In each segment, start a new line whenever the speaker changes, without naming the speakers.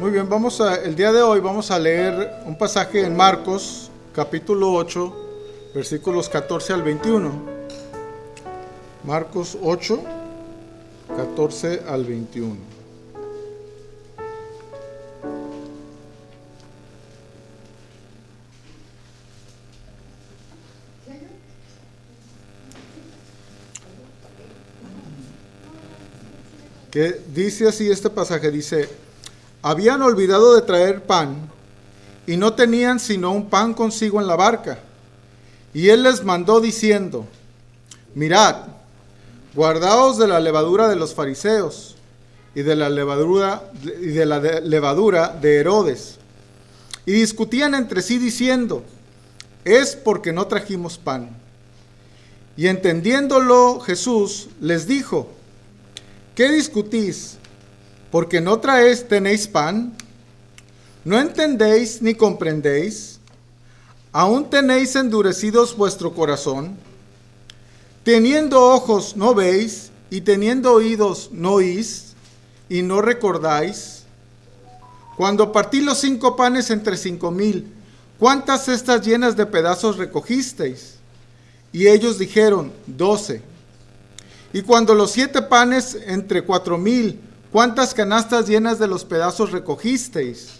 Muy bien, el día de hoy vamos a leer un pasaje en Marcos, capítulo 8, versículos 14 al 21. Marcos 8, 14 al 21. Que dice así este pasaje, dice: habían olvidado de traer pan, y no tenían sino un pan consigo en la barca. Y él les mandó diciendo: mirad, guardaos de la levadura de los fariseos, y de la levadura de Herodes. Y discutían entre sí diciendo: es porque no trajimos pan. Y entendiéndolo Jesús les dijo: ¿qué discutís? ¿Porque no tenéis pan? ¿No entendéis ni comprendéis? ¿Aún tenéis endurecidos vuestro corazón? Teniendo ojos no veis, y teniendo oídos no oís, y no recordáis. Cuando partí los 5 panes entre 5,000, ¿cuántas cestas llenas de pedazos recogisteis? Y ellos dijeron: 12. Y cuando los 7 panes entre 4,000, ¿cuántas canastas llenas de los pedazos recogisteis?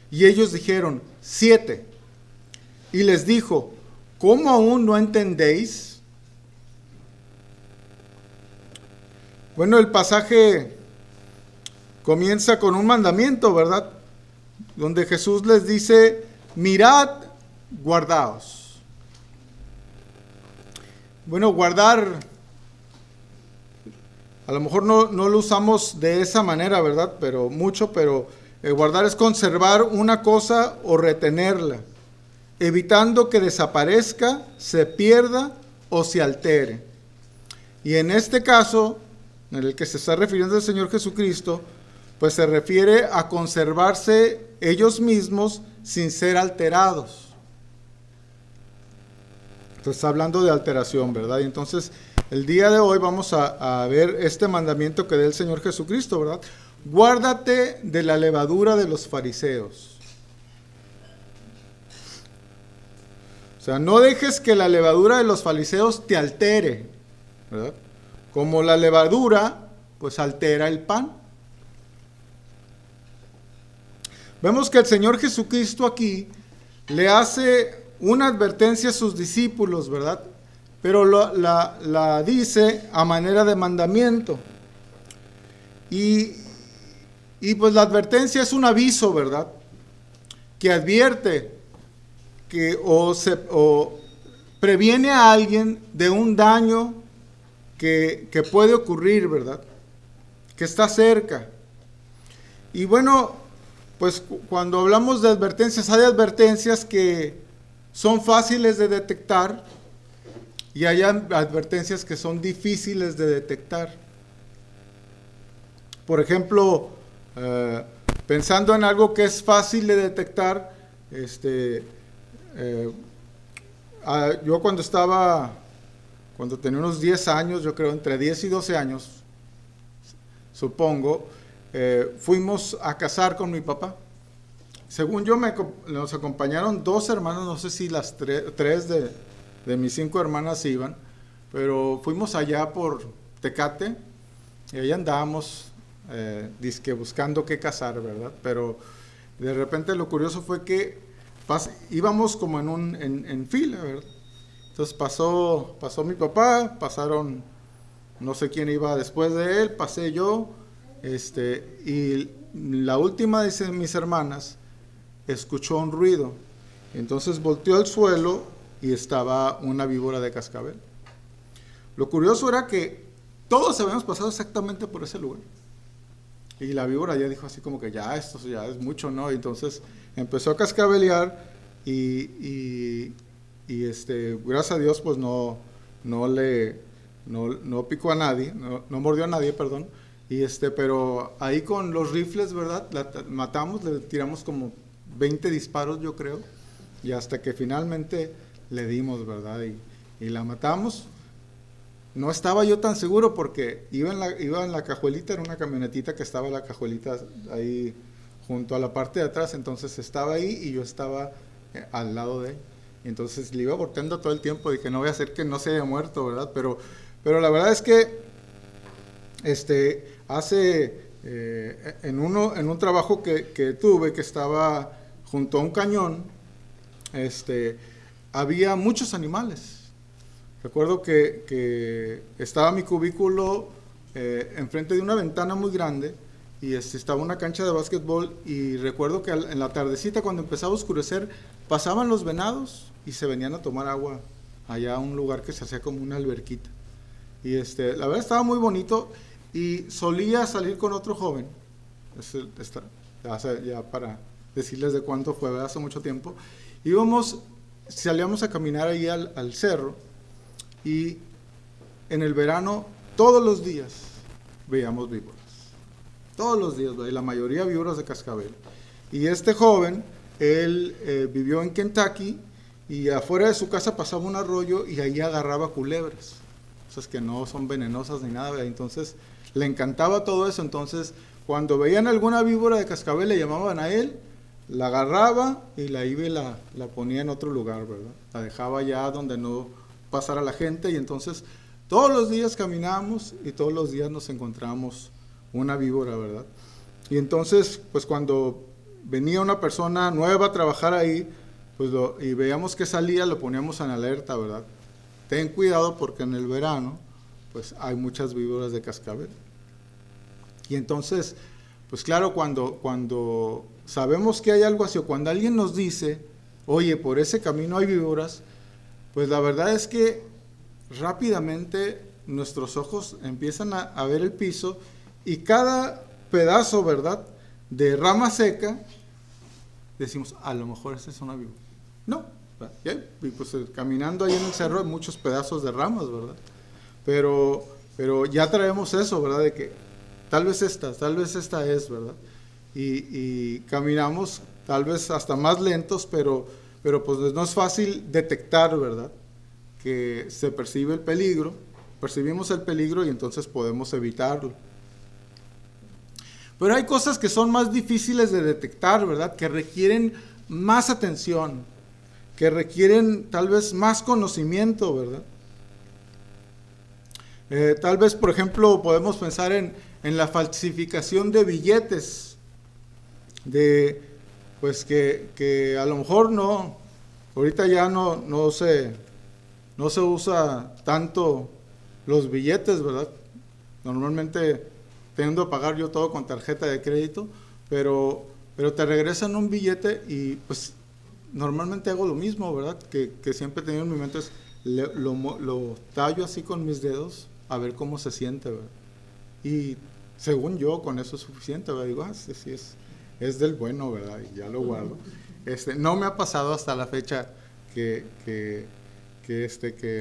Y ellos dijeron: 7. Y les dijo: ¿cómo aún no entendéis? Bueno, el pasaje comienza con un mandamiento, ¿verdad? Donde Jesús les dice: mirad, guardaos. Bueno, guardar, a lo mejor no lo usamos de esa manera, ¿verdad? Pero guardar es conservar una cosa o retenerla, evitando que desaparezca, se pierda o se altere. Y en este caso, en el que se está refiriendo el Señor Jesucristo, pues se refiere a conservarse ellos mismos sin ser alterados. Entonces está hablando de alteración, ¿verdad? Y entonces el día de hoy vamos a ver este mandamiento que da el Señor Jesucristo, ¿verdad? Guárdate de la levadura de los fariseos. O sea, no dejes que la levadura de los fariseos te altere, ¿verdad? Como la levadura, pues altera el pan. Vemos que el Señor Jesucristo aquí le hace una advertencia a sus discípulos, ¿verdad? Pero la dice a manera de mandamiento. Y pues la advertencia es un aviso, ¿verdad? Que advierte o previene a alguien de un daño que puede ocurrir, ¿verdad? Que está cerca. Y bueno, pues cuando hablamos de advertencias, hay advertencias que son fáciles de detectar y hay advertencias que son difíciles de detectar. Por ejemplo, pensando en algo que es fácil de detectar, yo cuando tenía unos 10 años, yo creo entre 10 y 12 años, supongo, fuimos a cazar con mi papá. Según yo, nos acompañaron 2 hermanas, no sé si las 3 de mis 5 hermanas iban, pero fuimos allá por Tecate y ahí andábamos, dizque buscando qué cazar, ¿verdad? Pero de repente lo curioso fue que íbamos como en fila, ¿verdad? Entonces pasó mi papá, pasaron, no sé quién iba después de él, pasé yo, y la última de mis hermanas escuchó un ruido. Entonces volteó al suelo y estaba una víbora de cascabel. Lo curioso era que todos habíamos pasado exactamente por ese lugar. Y la víbora ya dijo así como que esto ya es mucho, ¿no? Y entonces empezó a cascabelear y gracias a Dios pues no picó a nadie, no mordió a nadie, perdón. Pero ahí con los rifles, ¿verdad? La matamos, le tiramos como 20 disparos, yo creo, y hasta que finalmente le dimos, ¿verdad? Y la matamos. No estaba yo tan seguro porque iba en la cajuelita, era una camionetita que estaba la cajuelita ahí junto a la parte de atrás, entonces estaba ahí y yo estaba al lado de él. Entonces le iba volteando todo el tiempo, dije, no voy a hacer que no se haya muerto, ¿verdad? Pero la verdad es que en un trabajo que tuve, que estaba junto a un cañón, había muchos animales. Recuerdo que estaba mi cubículo enfrente de una ventana muy grande y estaba una cancha de básquetbol, y recuerdo que en la tardecita, cuando empezaba a oscurecer, pasaban los venados y se venían a tomar agua allá a un lugar que se hacía como una alberquita. Y la verdad estaba muy bonito, y solía salir con otro joven, ya para decirles de cuánto fue, ¿verdad? Hace mucho tiempo. Salíamos a caminar ahí al cerro, y en el verano todos los días veíamos víboras. Todos los días, y la mayoría víboras de cascabel. Y este joven, él vivió en Kentucky, y afuera de su casa pasaba un arroyo y ahí agarraba culebras, cosas que no son venenosas ni nada, ¿verdad? Entonces le encantaba todo eso. Entonces cuando veían alguna víbora de cascabel le llamaban a él, la agarraba y la iba y la ponía en otro lugar, ¿verdad? La dejaba allá donde no pasara la gente, y entonces todos los días caminábamos y todos los días nos encontrábamos una víbora, ¿verdad? Y entonces, pues cuando venía una persona nueva a trabajar ahí, pues y veíamos que salía, lo poníamos en alerta, ¿verdad? Ten cuidado porque en el verano, pues hay muchas víboras de cascabel. Y entonces, pues claro, cuando sabemos que hay algo así, o cuando alguien nos dice, oye, por ese camino hay víboras, pues la verdad es que rápidamente nuestros ojos empiezan a ver el piso, y cada pedazo, ¿verdad?, de rama seca, decimos, a lo mejor esa es una víbora. No, y pues caminando ahí en el cerro hay muchos pedazos de ramas, ¿verdad? Pero ya traemos eso, ¿verdad?, de que tal vez esta es, ¿verdad? Y caminamos tal vez hasta más lentos, pero pues no es fácil detectar, ¿verdad?, que se percibe el peligro, percibimos el peligro y entonces podemos evitarlo. Pero hay cosas que son más difíciles de detectar, ¿verdad?, que requieren más atención, que requieren tal vez más conocimiento, ¿verdad? Tal vez, por ejemplo, podemos pensar en la falsificación de billetes, pues que a lo mejor ahorita ya no se usa tanto los billetes, ¿verdad? Normalmente tiendo a pagar yo todo con tarjeta de crédito, pero te regresan un billete y pues normalmente hago lo mismo, ¿verdad? Que siempre he tenido en mi mente, lo tallo así con mis dedos a ver cómo se siente, ¿verdad? Y según yo, con eso es suficiente, ¿verdad? Digo, sí es del bueno, ¿verdad? Y ya lo guardo. No me ha pasado hasta la fecha que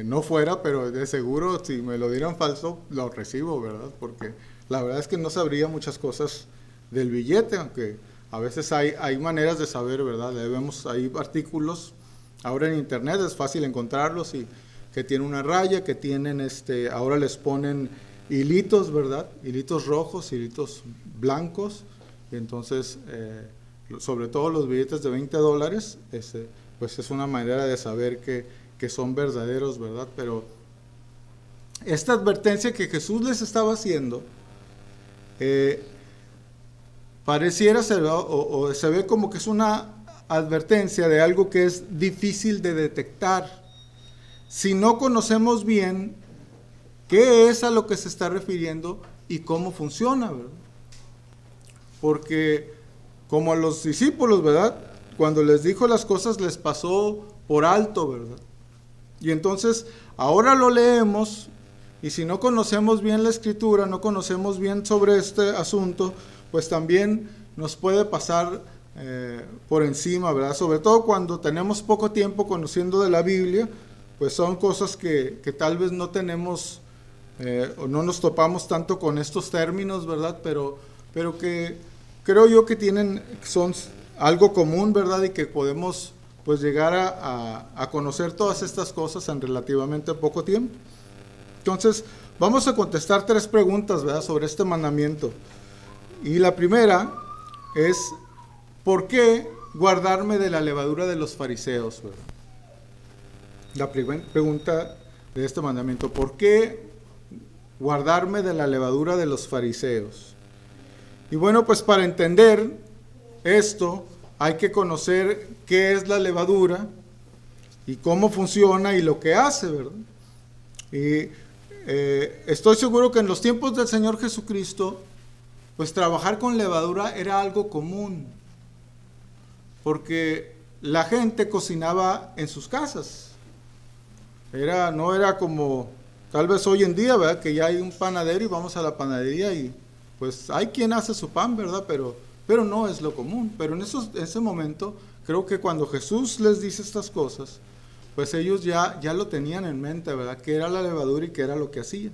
no fuera, pero de seguro si me lo dieran falso, lo recibo, ¿verdad? Porque la verdad es que no sabría muchas cosas del billete, aunque a veces hay maneras de saber, ¿verdad? Vemos ahí artículos, ahora en internet es fácil encontrarlos, y que tienen una raya, que tienen, ahora les ponen hilitos, ¿verdad? Hilitos rojos, hilitos blancos, y entonces, sobre todo los billetes de $20, pues es una manera de saber que son verdaderos, ¿verdad? Pero esta advertencia que Jesús les estaba haciendo, pareciera ser, o se ve como que es una advertencia de algo que es difícil de detectar si no conocemos bien qué es a lo que se está refiriendo y cómo funciona, ¿verdad? Porque como a los discípulos, ¿verdad?, cuando les dijo las cosas les pasó por alto, ¿verdad? Y entonces ahora lo leemos, y si no conocemos bien la Escritura, no conocemos bien sobre este asunto, pues también nos puede pasar por encima, ¿verdad? Sobre todo cuando tenemos poco tiempo conociendo de la Biblia, pues son cosas que tal vez no tenemos o no nos topamos tanto con estos términos, ¿verdad? Pero que creo yo que son algo común, ¿verdad? Y que podemos pues llegar a conocer todas estas cosas en relativamente poco tiempo. Entonces, vamos a contestar 3 preguntas, ¿verdad?, sobre este mandamiento. Y la primera es, ¿por qué guardarme de la levadura de los fariseos? ¿Verdad? La primera pregunta de este mandamiento, ¿por qué guardarme de la levadura de los fariseos? Y bueno, pues para entender esto hay que conocer qué es la levadura y cómo funciona y lo que hace, ¿verdad? Y estoy seguro que en los tiempos del Señor Jesucristo, pues trabajar con levadura era algo común, porque la gente cocinaba en sus casas. No era como tal vez hoy en día, ¿verdad? Que ya hay un panadero y vamos a la panadería y pues hay quien hace su pan, ¿verdad? Pero no es lo común. Pero en ese momento, creo que cuando Jesús les dice estas cosas, pues ellos ya lo tenían en mente, ¿verdad? Qué era la levadura y qué era lo que hacían.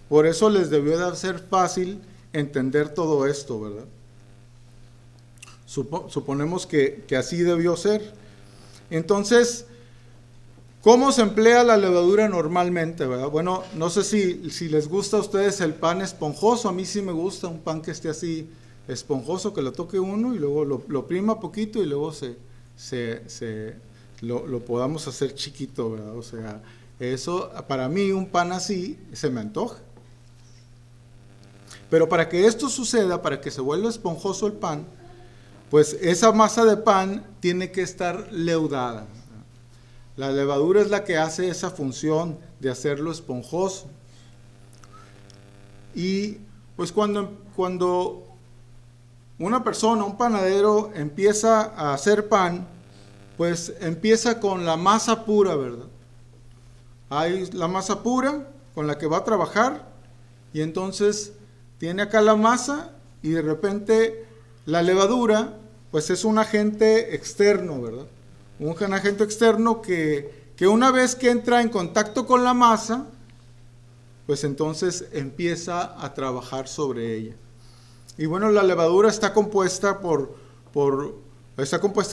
Por eso les debió de ser fácil entender todo esto, ¿verdad? Suponemos que así debió ser. Entonces, ¿cómo se emplea la levadura normalmente, verdad? Bueno, no sé si les gusta a ustedes el pan esponjoso. A mí sí me gusta un pan que esté así esponjoso, que lo toque uno y luego lo oprima poquito y luego lo podamos hacer chiquito, ¿verdad? O sea, eso para mí un pan así se me antoja. Pero para que esto suceda, para que se vuelva esponjoso el pan, pues esa masa de pan tiene que estar leudada. La levadura es la que hace esa función de hacerlo esponjoso. Y pues cuando una persona, un panadero, empieza a hacer pan, pues empieza con la masa pura, ¿verdad? Hay la masa pura con la que va a trabajar y entonces tiene acá la masa y de repente la levadura, pues es un agente externo, ¿verdad? Un agente externo que una vez que entra en contacto con la masa, pues entonces empieza a trabajar sobre ella. Y bueno, la levadura está compuesta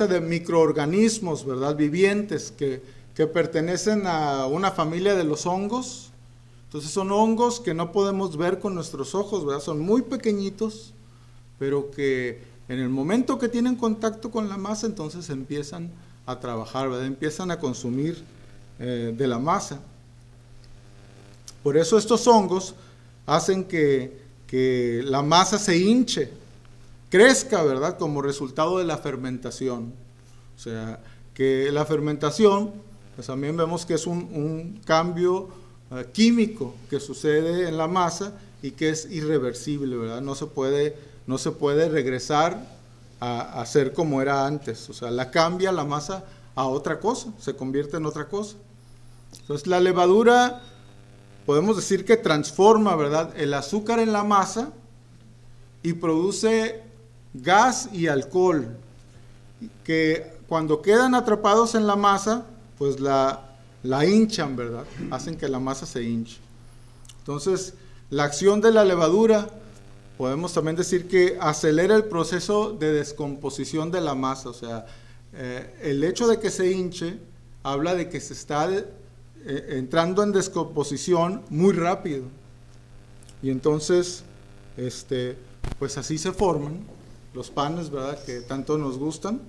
de microorganismos, ¿verdad? Vivientes que pertenecen a una familia de los hongos. Entonces son hongos que no podemos ver con nuestros ojos, ¿verdad? Son muy pequeñitos, pero que en el momento que tienen contacto con la masa, entonces empiezan a trabajar, ¿verdad? Empiezan a consumir de la masa. Por eso estos hongos hacen que la masa se hinche, crezca, ¿verdad? Como resultado de la fermentación. O sea, que la fermentación, pues también vemos que es un cambio químico que sucede en la masa y que es irreversible, ¿verdad? No se puede regresar a ser como era antes. O sea, la cambia la masa a otra cosa, se convierte en otra cosa. Entonces, la levadura, podemos decir que transforma, ¿verdad?, el azúcar en la masa y produce gas y alcohol, que cuando quedan atrapados en la masa, pues la hinchan, ¿verdad? Hacen que la masa se hinche. Entonces, la acción de la levadura, podemos también decir que acelera el proceso de descomposición de la masa. O sea, el hecho de que se hinche habla de que se está entrando en descomposición muy rápido. Y entonces, pues así se forman los panes, ¿verdad?, que tanto nos gustan,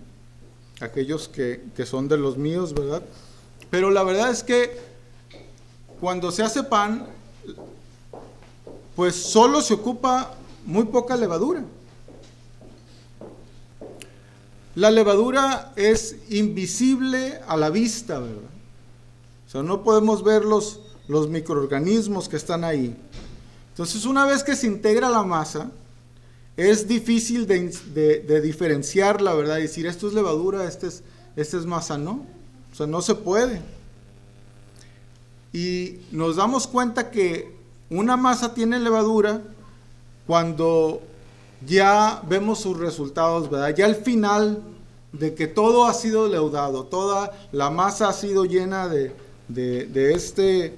aquellos que son de los míos, ¿verdad? Pero la verdad es que cuando se hace pan, pues solo se ocupa muy poca levadura. La levadura es invisible a la vista, ¿verdad? O sea, no podemos ver los microorganismos que están ahí. Entonces, una vez que se integra la masa, es difícil de diferenciarla, ¿verdad? Y decir, esto es levadura, este es masa, ¿no? O sea, no se puede. Y nos damos cuenta que una masa tiene levadura cuando ya vemos sus resultados, ¿verdad? Ya al final de que todo ha sido leudado, toda la masa ha sido llena de este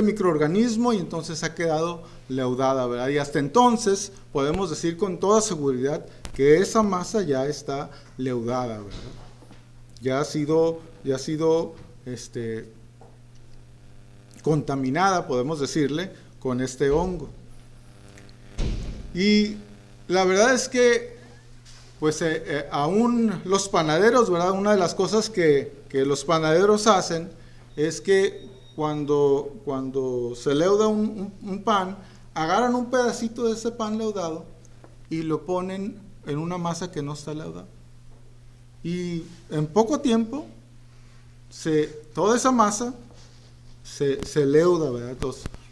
microorganismo y entonces ha quedado leudada, ¿verdad? Y hasta entonces podemos decir con toda seguridad que esa masa ya está leudada, ¿verdad? Ya ha sido contaminada, podemos decirle, con este hongo. Y la verdad es que pues aún los panaderos, ¿verdad? Una de las cosas que los panaderos hacen es que cuando se leuda un pan, agarran un pedacito de ese pan leudado y lo ponen en una masa que no está leudada. Y en poco tiempo, toda esa masa se leuda, ¿verdad?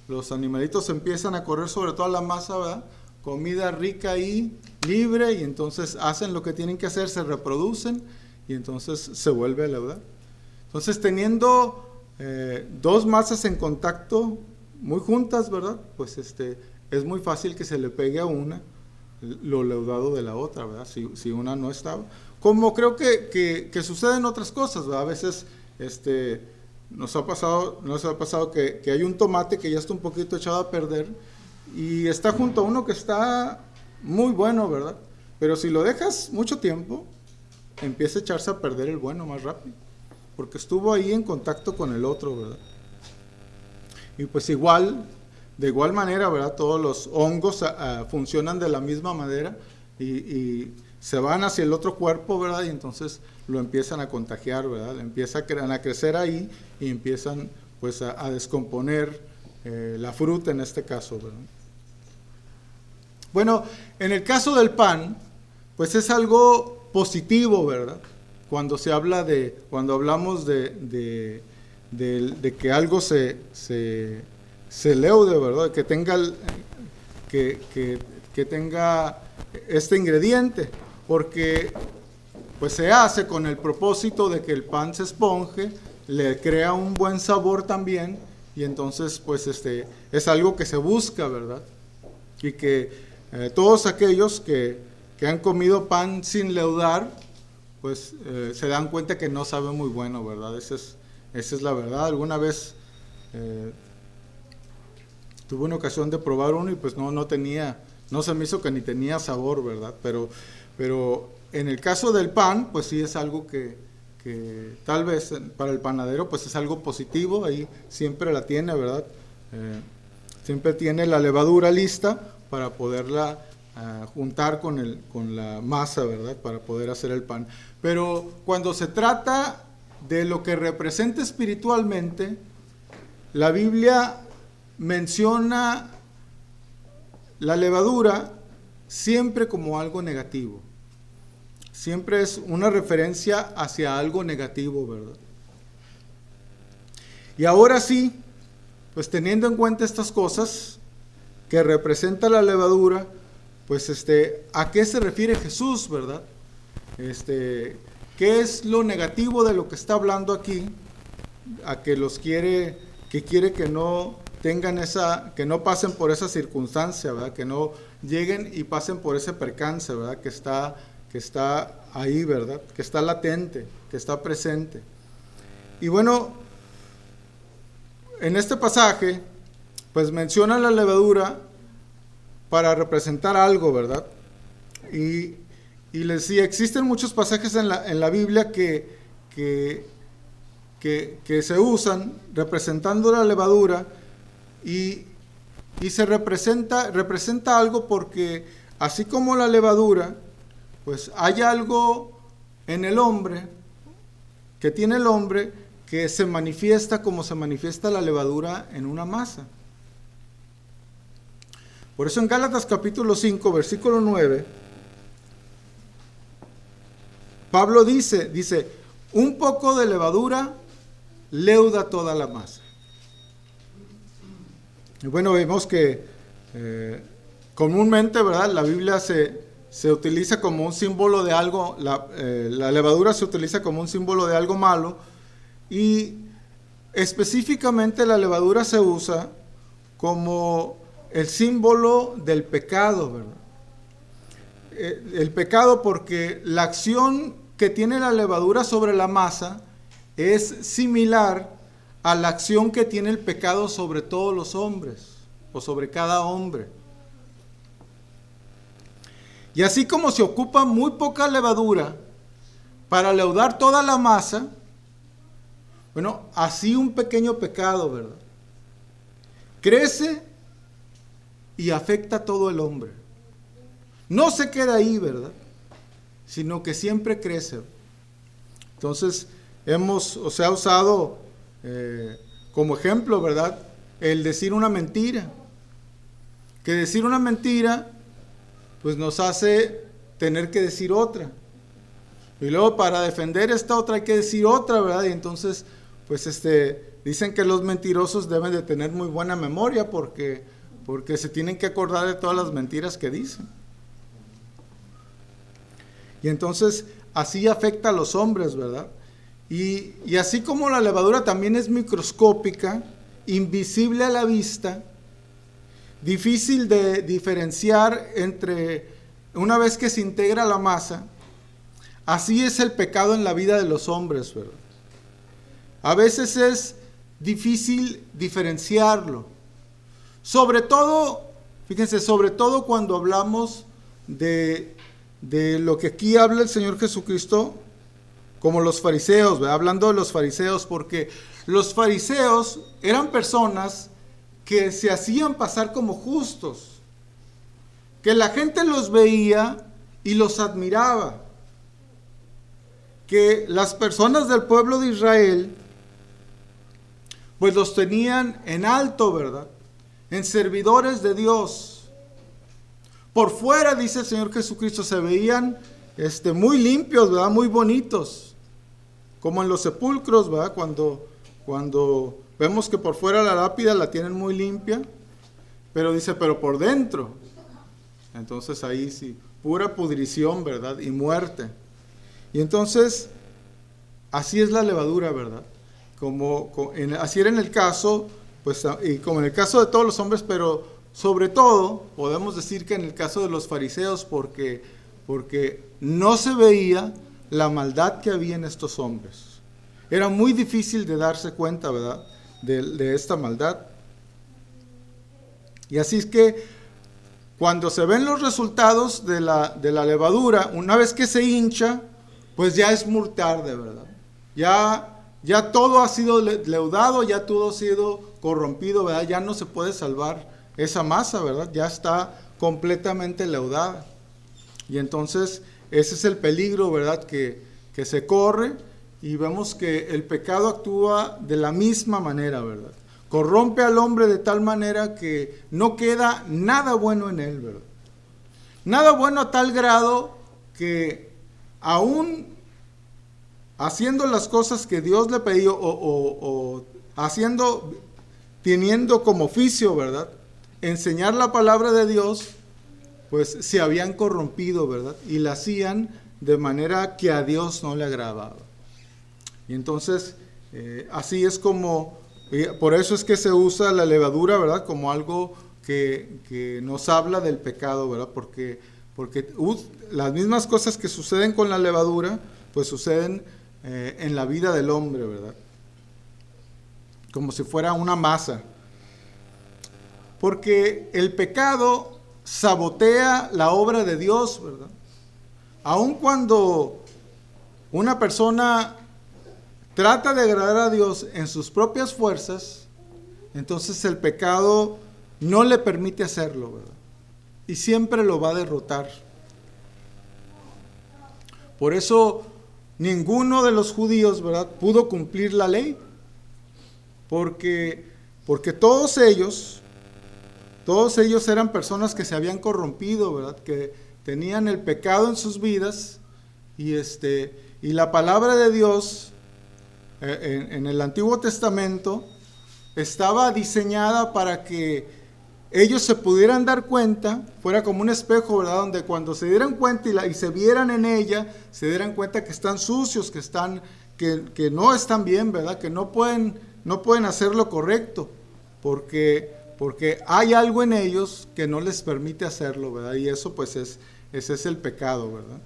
Los animalitos empiezan a correr sobre toda la masa, ¿verdad? Comida rica y libre, y entonces hacen lo que tienen que hacer, se reproducen, y entonces se vuelve a leudar. Entonces, teniendo dos masas en contacto muy juntas, ¿verdad? Pues es muy fácil que se le pegue a una lo leudado de la otra, ¿verdad? Si una no estaba. Como creo que sucede en otras cosas, ¿verdad? A veces nos ha pasado que hay un tomate que ya está un poquito echado a perder y está junto a uno que está muy bueno, ¿verdad? Pero si lo dejas mucho tiempo, empieza a echarse a perder el bueno más rápido, porque estuvo ahí en contacto con el otro, ¿verdad? Y pues de igual manera, ¿verdad? Todos los hongos funcionan de la misma manera y se van hacia el otro cuerpo, ¿verdad? Y entonces lo empiezan a contagiar, ¿verdad? Empiezan a crecer ahí y empiezan pues a descomponer la fruta en este caso, ¿verdad? Bueno, en el caso del pan, pues es algo positivo, ¿verdad? Cuando hablamos de que algo se leude, ¿verdad? Que tenga este ingrediente, porque pues se hace con el propósito de que el pan se esponje, le crea un buen sabor también, y entonces pues es algo que se busca, ¿verdad? Y que todos aquellos que han comido pan sin leudar, pues se dan cuenta que no sabe muy bueno, ¿verdad? Esa es la verdad. Alguna vez tuve una ocasión de probar uno y pues no se me hizo que ni tenía sabor, ¿verdad? Pero en el caso del pan, pues sí es algo que tal vez para el panadero pues es algo positivo, ahí siempre la tiene, ¿verdad? Siempre tiene la levadura lista para poderla juntar con la masa, ¿verdad? Para poder hacer el pan. Pero cuando se trata de lo que representa espiritualmente, la Biblia menciona la levadura siempre como algo negativo. Siempre es una referencia hacia algo negativo, ¿verdad? Y ahora sí, pues teniendo en cuenta estas cosas que representa la levadura, pues ¿a qué se refiere Jesús, verdad? ¿Qué es lo negativo de lo que está hablando aquí? A que quiere que no tengan que no pasen por esa circunstancia, ¿verdad? Que no lleguen y pasen por ese percance, ¿verdad? Que está ahí, ¿verdad? Que está latente, que está presente. Y bueno, en este pasaje, pues menciona la levadura para representar algo, ¿verdad? Y les decía, existen muchos pasajes en la Biblia que se usan representando la levadura y se representa algo, porque así como la levadura, pues hay algo en el hombre, que tiene el hombre, que se manifiesta como se manifiesta la levadura en una masa. Por eso en Gálatas capítulo 5, versículo 9, Pablo dice, un poco de levadura leuda toda la masa. Y bueno, vemos que comúnmente, ¿verdad? La Biblia se utiliza como un símbolo de algo, la levadura se utiliza como un símbolo de algo malo, y específicamente la levadura se usa como el símbolo del pecado, ¿verdad? El pecado, porque la acción que tiene la levadura sobre la masa es similar a la acción que tiene el pecado sobre todos los hombres, o sobre cada hombre. Y así como se ocupa muy poca levadura para leudar toda la masa, bueno, así un pequeño pecado, ¿verdad? Crece y afecta a todo el hombre. No se queda ahí, ¿verdad? sino que siempre crece. Entonces, se ha usado como ejemplo, ¿verdad?, el decir una mentira. Que decir una mentira, pues nos hace tener que decir otra. Y luego para defender esta otra hay que decir otra, ¿verdad? Y entonces, pues dicen que los mentirosos deben de tener muy buena memoria porque se tienen que acordar de todas las mentiras que dicen. Y entonces, así afecta a los hombres, ¿verdad? Y así como la levadura también es microscópica, invisible a la vista, difícil de diferenciar entre una vez que se integra la masa, así es el pecado en la vida de los hombres, ¿verdad? A veces es difícil diferenciarlo. Sobre todo, fíjense, sobre todo cuando hablamos de lo que aquí habla el Señor Jesucristo, como los fariseos, ¿verdad? Hablando de los fariseos, porque los fariseos eran personas que se hacían pasar como justos, que la gente los veía y los admiraba, que las personas del pueblo de Israel pues los tenían en alto, ¿verdad?, en servidores de Dios. Por fuera, dice el Señor Jesucristo, se veían muy limpios, ¿verdad?, muy bonitos, como en los sepulcros, ¿verdad?, cuando vemos que por fuera la lápida la tienen muy limpia, pero dice, pero por dentro, entonces ahí sí, pura pudrición, ¿verdad?, y muerte. Y entonces, así es la levadura, ¿verdad? Así era en el caso, pues, y como en el caso de todos los hombres, pero sobre todo, podemos decir que en el caso de los fariseos, porque no se veía la maldad que había en estos hombres. Era muy difícil de darse cuenta, ¿verdad?, de esta maldad. Y así es que cuando se ven los resultados de la levadura, una vez que se hincha, pues ya es muy tarde, ¿verdad? Ya todo ha sido leudado, ya todo ha sido corrompido, ¿verdad? Ya no se puede salvar esa masa, ¿verdad? Ya está completamente leudada. Y entonces ese es el peligro, ¿verdad?, que se corre, y vemos que el pecado actúa de la misma manera, ¿verdad? Corrompe al hombre de tal manera que no queda nada bueno en él, ¿verdad? Nada bueno a tal grado que aún haciendo las cosas que Dios le pidió o teniendo como oficio, ¿verdad?, enseñar la palabra de Dios, pues se habían corrompido, ¿verdad?, y la hacían de manera que a Dios no le agradaba. Y entonces, así es como, por eso es que se usa la levadura, ¿verdad?, como algo que nos habla del pecado, ¿verdad?, porque las mismas cosas que suceden con la levadura, pues suceden en la vida del hombre, ¿verdad?, como si fuera una masa. Porque el pecado sabotea la obra de Dios, ¿verdad? Aun cuando una persona trata de agradar a Dios en sus propias fuerzas, entonces el pecado no le permite hacerlo, ¿verdad?, y siempre lo va a derrotar. Por eso ninguno de los judíos, ¿verdad?, pudo cumplir la ley, porque todos ellos eran personas que se habían corrompido, ¿verdad?, que tenían el pecado en sus vidas, y la palabra de Dios en el Antiguo Testamento estaba diseñada para que ellos se pudieran dar cuenta, fuera como un espejo, ¿verdad?, donde cuando se dieran cuenta y se vieran en ella, se dieran cuenta que están sucios, que no están bien, ¿verdad?, que no pueden hacer lo correcto, porque hay algo en ellos que no les permite hacerlo, ¿verdad? Y eso pues ese es el pecado, ¿verdad?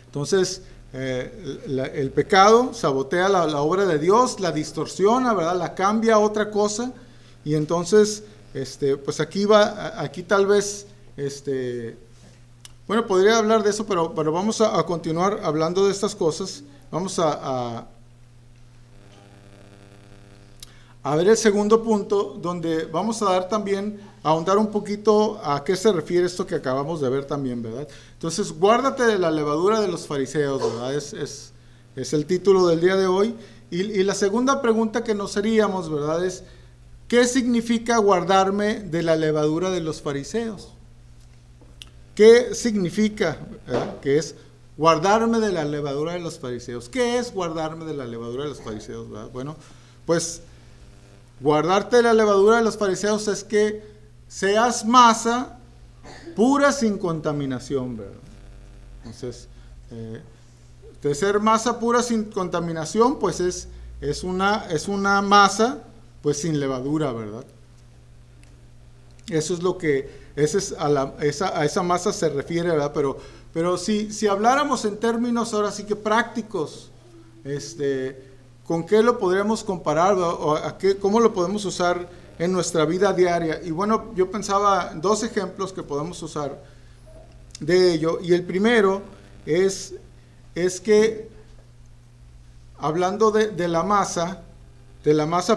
Entonces, el pecado sabotea la obra de Dios, la distorsiona, ¿verdad?, la cambia a otra cosa. Y entonces, pues aquí tal vez, bueno, podría hablar de eso, pero vamos a continuar hablando de estas cosas. Vamos a a ver el segundo punto, donde vamos a dar también, a ahondar un poquito a qué se refiere esto que acabamos de ver también, ¿verdad? Entonces, guárdate de la levadura de los fariseos, ¿verdad? Es el título del día de hoy. Y la segunda pregunta que nos haríamos, ¿verdad? Es, ¿qué significa guardarme de la levadura de los fariseos? ¿Qué significa, ¿verdad? Que es guardarme de la levadura de los fariseos. ¿Qué es guardarme de la levadura de los fariseos, ¿verdad? Bueno, pues guardarte de la levadura de los fariseos es que seas masa pura sin contaminación, ¿verdad? Entonces, de ser masa pura sin contaminación, pues es una masa pues sin levadura, ¿verdad? Eso es lo que a esa masa se refiere, ¿verdad? Pero si habláramos en términos ahora sí que prácticos, ¿con qué lo podríamos comparar? ¿O cómo lo podemos usar en nuestra vida diaria? Y bueno, yo pensaba en dos ejemplos que podemos usar de ello. Y el primero es que, hablando de la masa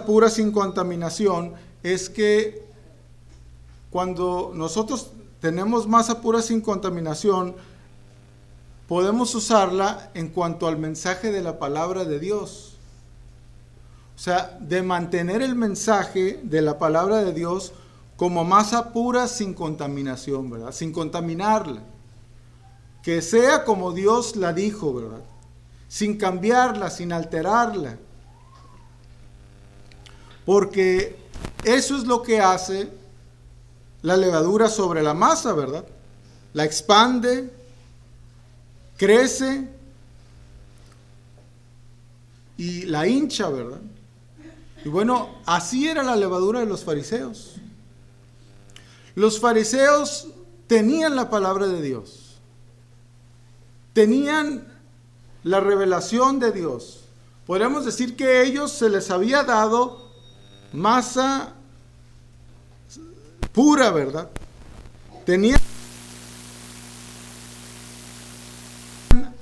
pura sin contaminación, es que cuando nosotros tenemos masa pura sin contaminación, podemos usarla en cuanto al mensaje de la palabra de Dios. O sea, de mantener el mensaje de la palabra de Dios como masa pura sin contaminación, ¿verdad? Sin contaminarla. Que sea como Dios la dijo, ¿verdad? Sin cambiarla, sin alterarla. Porque eso es lo que hace la levadura sobre la masa, ¿verdad? La expande, crece y la hincha, ¿verdad? Y bueno, así era la levadura de los fariseos. Los fariseos tenían la palabra de Dios, tenían la revelación de Dios. Podríamos decir que a ellos se les había dado masa pura, ¿verdad? Tenían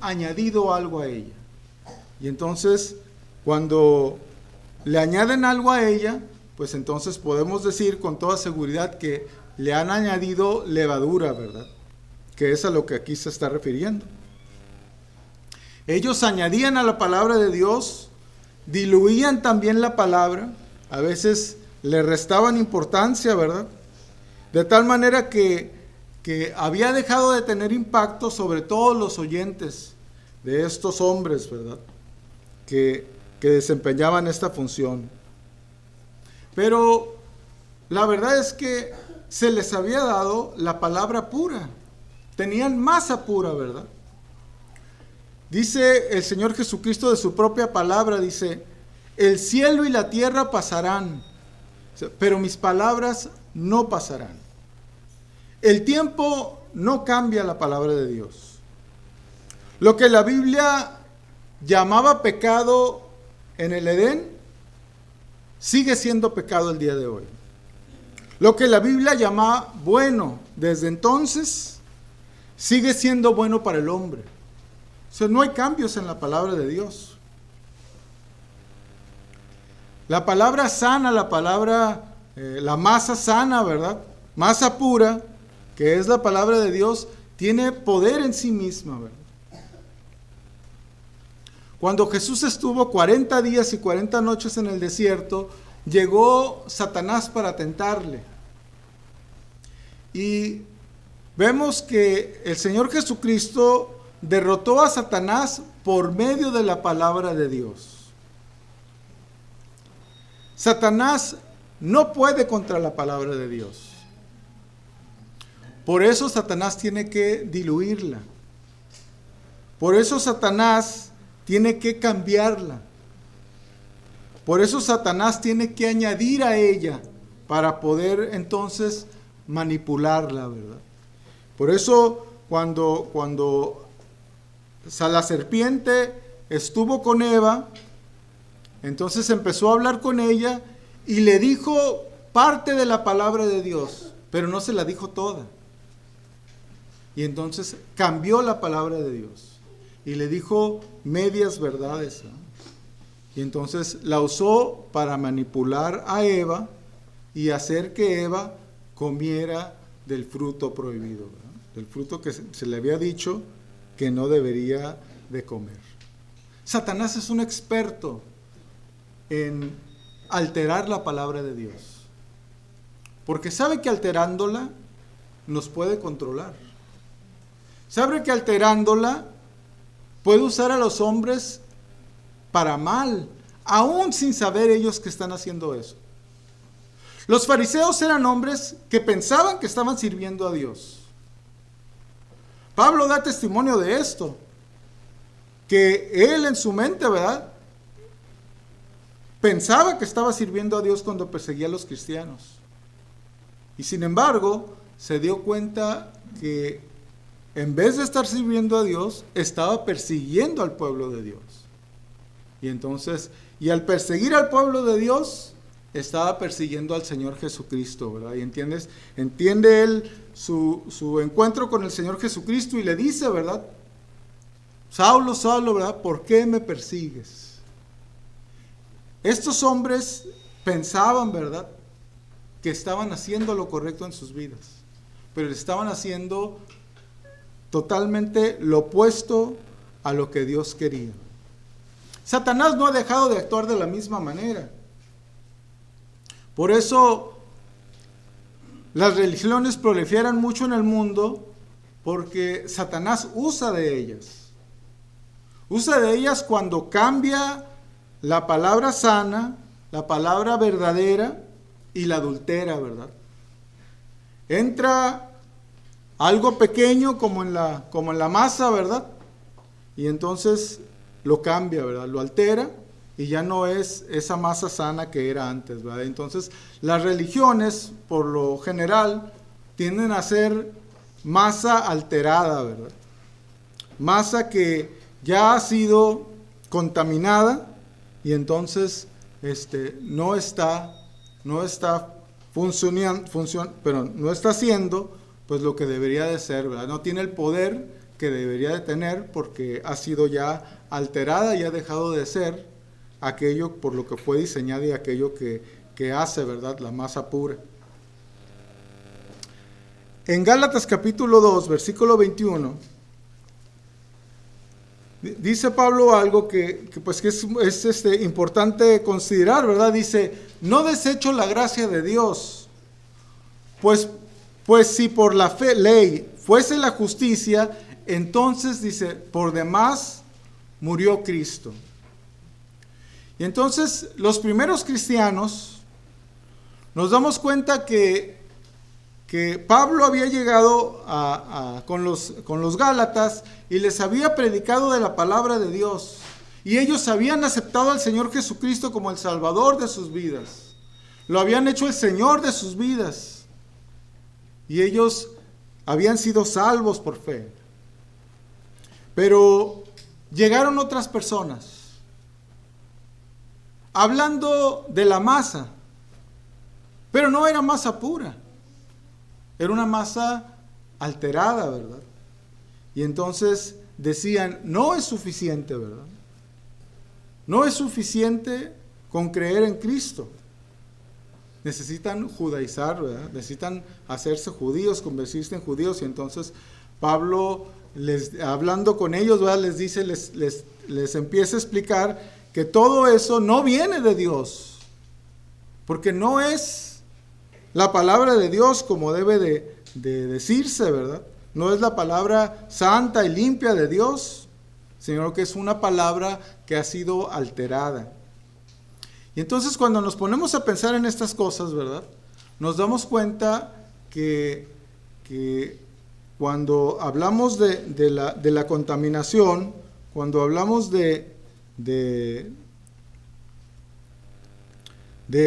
añadido algo a ella. Y entonces, cuando le añaden algo a ella, pues entonces podemos decir con toda seguridad que le han añadido levadura, ¿verdad? Que es a lo que aquí se está refiriendo. Ellos añadían a la palabra de Dios, diluían también la palabra, a veces le restaban importancia, ¿verdad? De tal manera que había dejado de tener impacto sobre todos los oyentes de estos hombres, ¿verdad? Que desempeñaban esta función. Pero la verdad es que se les había dado la palabra pura. Tenían masa pura, ¿verdad? Dice el Señor Jesucristo de su propia palabra, dice, el cielo y la tierra pasarán, pero mis palabras no pasarán. El tiempo no cambia la palabra de Dios. Lo que la Biblia llamaba pecado en el Edén, sigue siendo pecado el día de hoy. Lo que la Biblia llamaba bueno desde entonces, sigue siendo bueno para el hombre. O sea, no hay cambios en la palabra de Dios. La palabra sana, la masa sana, ¿verdad? Masa pura, que es la palabra de Dios, tiene poder en sí misma, ¿verdad? Cuando Jesús estuvo 40 días y 40 noches en el desierto, llegó Satanás para tentarle. Y vemos que el Señor Jesucristo derrotó a Satanás por medio de la palabra de Dios. Satanás no puede contra la palabra de Dios. Por eso Satanás tiene que diluirla. Por eso Satanás tiene que cambiarla. Por eso Satanás tiene que añadir a ella para poder entonces manipularla, ¿verdad? Por eso cuando la serpiente estuvo con Eva, entonces empezó a hablar con ella y le dijo parte de la palabra de Dios, pero no se la dijo toda. Y entonces cambió la palabra de Dios y le dijo medias verdades, ¿no? Y entonces la usó para manipular a Eva y hacer que Eva comiera del fruto prohibido, ¿verdad? Del fruto que se le había dicho que no debería de comer. Satanás es un experto en alterar la palabra de Dios, porque sabe que alterándola nos puede controlar. Sabe que alterándola puede usar a los hombres para mal, aún sin saber ellos que están haciendo eso. Los fariseos eran hombres que pensaban que estaban sirviendo a Dios. Pablo da testimonio de esto, que él en su mente, ¿verdad?, pensaba que estaba sirviendo a Dios cuando perseguía a los cristianos. Y sin embargo, se dio cuenta que en vez de estar sirviendo a Dios, estaba persiguiendo al pueblo de Dios. Y entonces, y al perseguir al pueblo de Dios, estaba persiguiendo al Señor Jesucristo, ¿verdad? Y entiende él su encuentro con el Señor Jesucristo y le dice, ¿verdad? Saulo, Saulo, ¿verdad? ¿Por qué me persigues? Estos hombres pensaban, ¿verdad?, que estaban haciendo lo correcto en sus vidas, pero estaban haciendo totalmente lo opuesto a lo que Dios quería. Satanás no ha dejado de actuar de la misma manera. Por eso las religiones proliferan mucho en el mundo, porque Satanás usa de ellas. Usa de ellas cuando cambia la palabra sana, la palabra verdadera y la adultera, ¿verdad? Entra algo pequeño como en la masa, ¿verdad? Y entonces lo cambia, ¿verdad? Lo altera y ya no es esa masa sana que era antes, ¿verdad? Entonces las religiones, por lo general, tienden a ser masa alterada, ¿verdad? Masa que ya ha sido contaminada y entonces no está funcionando, pero no está haciendo pues lo que debería de ser, ¿verdad? No tiene el poder que debería de tener porque ha sido ya alterada y ha dejado de ser aquello por lo que fue diseñada y aquello que hace, ¿verdad?, la masa pura. En Gálatas capítulo 2, versículo 21, dice Pablo algo que es importante considerar, ¿verdad? Dice, no desecho la gracia de Dios, pues si por la ley fuese la justicia, entonces, dice, por demás murió Cristo. Y entonces los primeros cristianos nos damos cuenta que Pablo había llegado con los Gálatas y les había predicado de la palabra de Dios. Y ellos habían aceptado al Señor Jesucristo como el Salvador de sus vidas. Lo habían hecho el Señor de sus vidas. Y ellos habían sido salvos por fe. Pero llegaron otras personas hablando de la masa, pero no era masa pura, era una masa alterada, ¿verdad? Y entonces decían, no es suficiente, ¿verdad? No es suficiente con creer en Cristo. Necesitan judaizar, ¿verdad? Necesitan hacerse judíos, convertirse en judíos. Y entonces Pablo, hablando con ellos, ¿verdad?, les dice, les empieza a explicar que todo eso no viene de Dios, porque no es la palabra de Dios como debe de decirse, ¿verdad? No es la palabra santa y limpia de Dios, sino que es una palabra que ha sido alterada. Y entonces cuando nos ponemos a pensar en estas cosas, ¿verdad?, nos damos cuenta que cuando hablamos de la contaminación, cuando hablamos de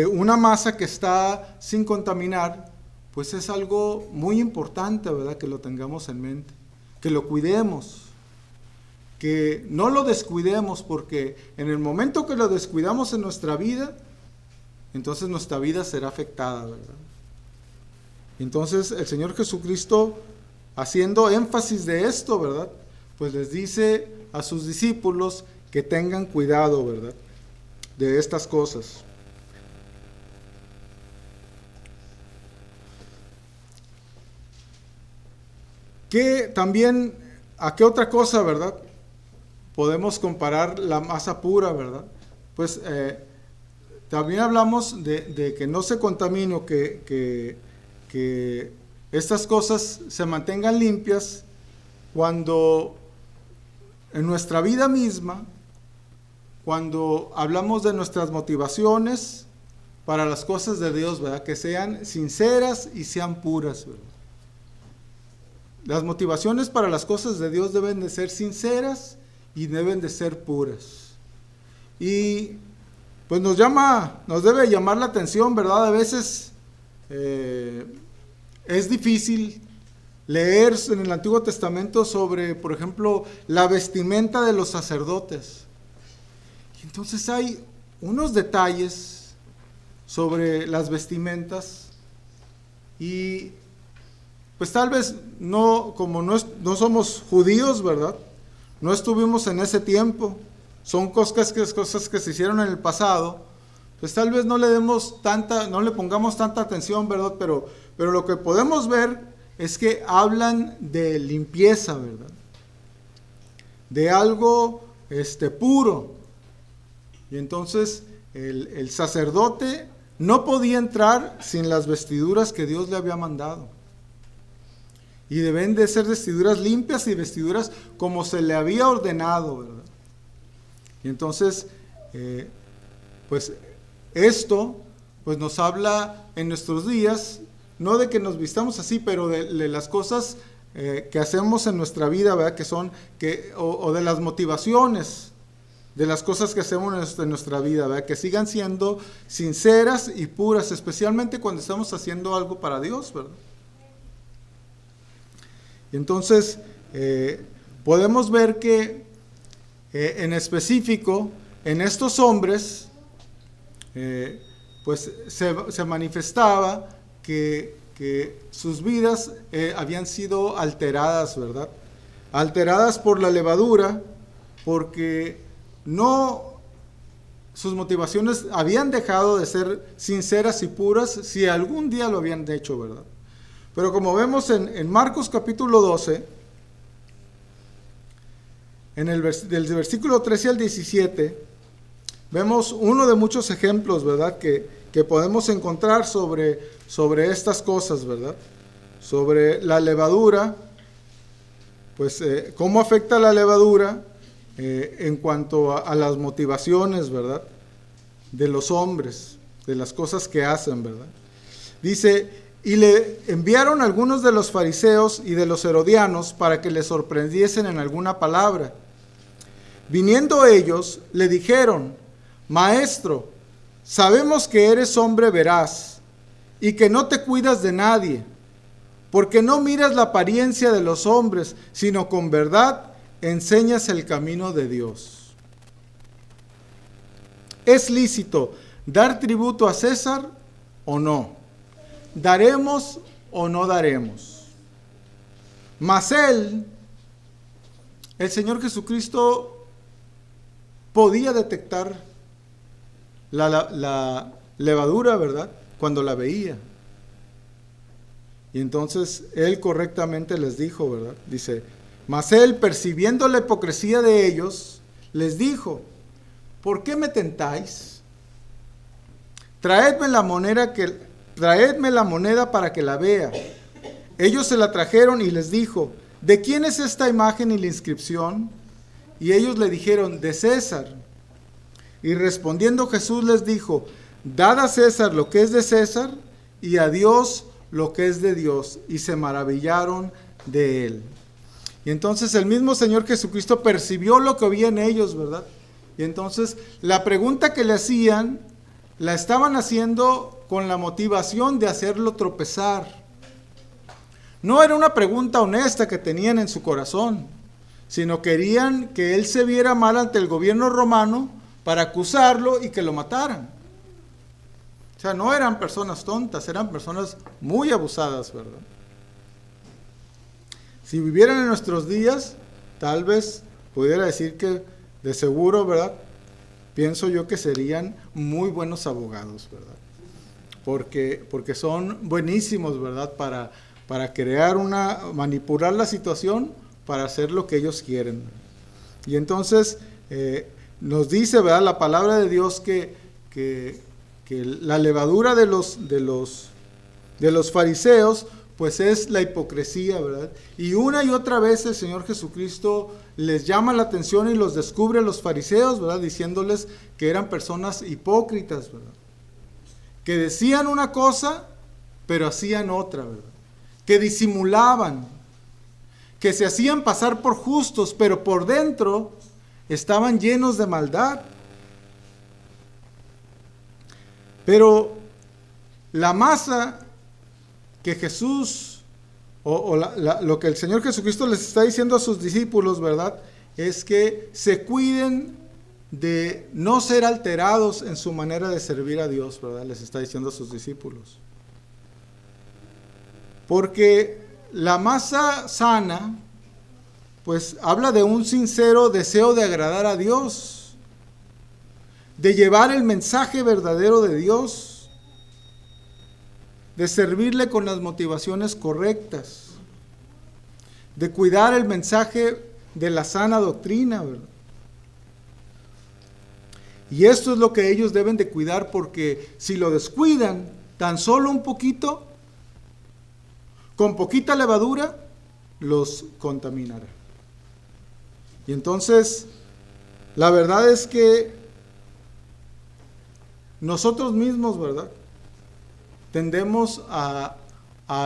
una masa que está sin contaminar, pues es algo muy importante, ¿verdad?, que lo tengamos en mente, que lo cuidemos, que no lo descuidemos, porque en el momento que lo descuidamos en nuestra vida, entonces nuestra vida será afectada, ¿verdad? Entonces el Señor Jesucristo, haciendo énfasis de esto, ¿verdad?, pues les dice a sus discípulos que tengan cuidado, ¿verdad? de estas cosas. ¿A qué otra cosa, verdad? Podemos comparar la masa pura, ¿verdad? Pues también hablamos de que no se contamine, que estas cosas se mantengan limpias cuando en nuestra vida misma, cuando hablamos de nuestras motivaciones para las cosas de Dios, ¿verdad? Que sean sinceras y sean puras, ¿verdad? Las motivaciones para las cosas de Dios deben de ser sinceras y deben de ser puras. Y pues nos debe llamar la atención, ¿verdad? A veces es difícil leer en el Antiguo Testamento sobre, por ejemplo, la vestimenta de los sacerdotes. Y entonces hay unos detalles sobre las vestimentas y pues tal vez como no somos judíos, ¿verdad? No estuvimos en ese tiempo. Son cosas que se hicieron en el pasado. Pues tal vez no le pongamos tanta atención, ¿verdad? Pero lo que podemos ver es que hablan de limpieza, ¿verdad? De algo puro. Y entonces el sacerdote no podía entrar sin las vestiduras que Dios le había mandado. Y deben de ser vestiduras limpias y vestiduras como se le había ordenado, ¿verdad? Y entonces, pues esto pues nos habla en nuestros días, no de que nos vistamos así, pero de las cosas que hacemos en nuestra vida, ¿verdad? O de las motivaciones de las cosas que hacemos en nuestra vida, ¿verdad? Que sigan siendo sinceras y puras, especialmente cuando estamos haciendo algo para Dios, ¿verdad? Y entonces podemos ver que en específico en estos hombres pues se manifestaba que sus vidas habían sido alteradas, ¿verdad? Alteradas por la levadura, porque sus motivaciones habían dejado de ser sinceras y puras si algún día lo habían hecho, ¿verdad? Pero como vemos en Marcos capítulo 12, del versículo 13 al 17, vemos uno de muchos ejemplos, ¿verdad? Que podemos encontrar sobre estas cosas, ¿verdad? Sobre la levadura, pues cómo afecta la levadura en cuanto a las motivaciones, ¿verdad? De los hombres, de las cosas que hacen, ¿verdad? Dice: y le enviaron algunos de los fariseos y de los herodianos para que le sorprendiesen en alguna palabra. Viniendo ellos, le dijeron: Maestro, sabemos que eres hombre veraz y que no te cuidas de nadie, porque no miras la apariencia de los hombres, sino con verdad enseñas el camino de Dios. ¿Es lícito dar tributo a César o no? ¿Daremos o no daremos? Mas el Señor Jesucristo podía detectar la levadura, ¿verdad? Cuando la veía. Y entonces Él correctamente les dijo, ¿verdad? Dice: mas Él, percibiendo la hipocresía de ellos, les dijo: ¿por qué me tentáis? Traedme la moneda para que la vea. Ellos se la trajeron y les dijo: ¿de quién es esta imagen y la inscripción? Y ellos le dijeron: de César. Y respondiendo Jesús les dijo: dad a César lo que es de César y a Dios lo que es de Dios. Y se maravillaron de él. Y entonces el mismo Señor Jesucristo percibió lo que había en ellos, ¿verdad? Y entonces la pregunta que le hacían, la estaban haciendo con la motivación de hacerlo tropezar. No era una pregunta honesta que tenían en su corazón, sino querían que él se viera mal ante el gobierno romano para acusarlo y que lo mataran. O sea, no eran personas tontas, eran personas muy abusadas, ¿verdad? Si vivieran en nuestros días, tal vez pudiera decir que de seguro, ¿verdad? pienso yo que serían muy buenos abogados, ¿verdad? Porque son buenísimos, ¿verdad? Para manipular la situación, para hacer lo que ellos quieren. Y entonces nos dice, ¿verdad?, la palabra de Dios que la levadura de los fariseos, pues es la hipocresía, ¿verdad? Y una y otra vez el Señor Jesucristo les llama la atención y los descubre a los fariseos, ¿verdad?, diciéndoles que eran personas hipócritas, ¿verdad?, que decían una cosa, pero hacían otra, ¿verdad?, que disimulaban, que se hacían pasar por justos, pero por dentro estaban llenos de maldad. Pero la masa que Jesús, lo que el Señor Jesucristo les está diciendo a sus discípulos, ¿verdad?, es que se cuiden de no ser alterados en su manera de servir a Dios, ¿verdad? Les está diciendo a sus discípulos. Porque la masa sana, pues habla de un sincero deseo de agradar a Dios, de llevar el mensaje verdadero de Dios, de servirle con las motivaciones correctas, de cuidar el mensaje de la sana doctrina, ¿verdad? Y esto es lo que ellos deben de cuidar, porque si lo descuidan tan solo un poquito, con poquita levadura, los contaminará. Y entonces, la verdad es que nosotros mismos, ¿verdad?, tendemos a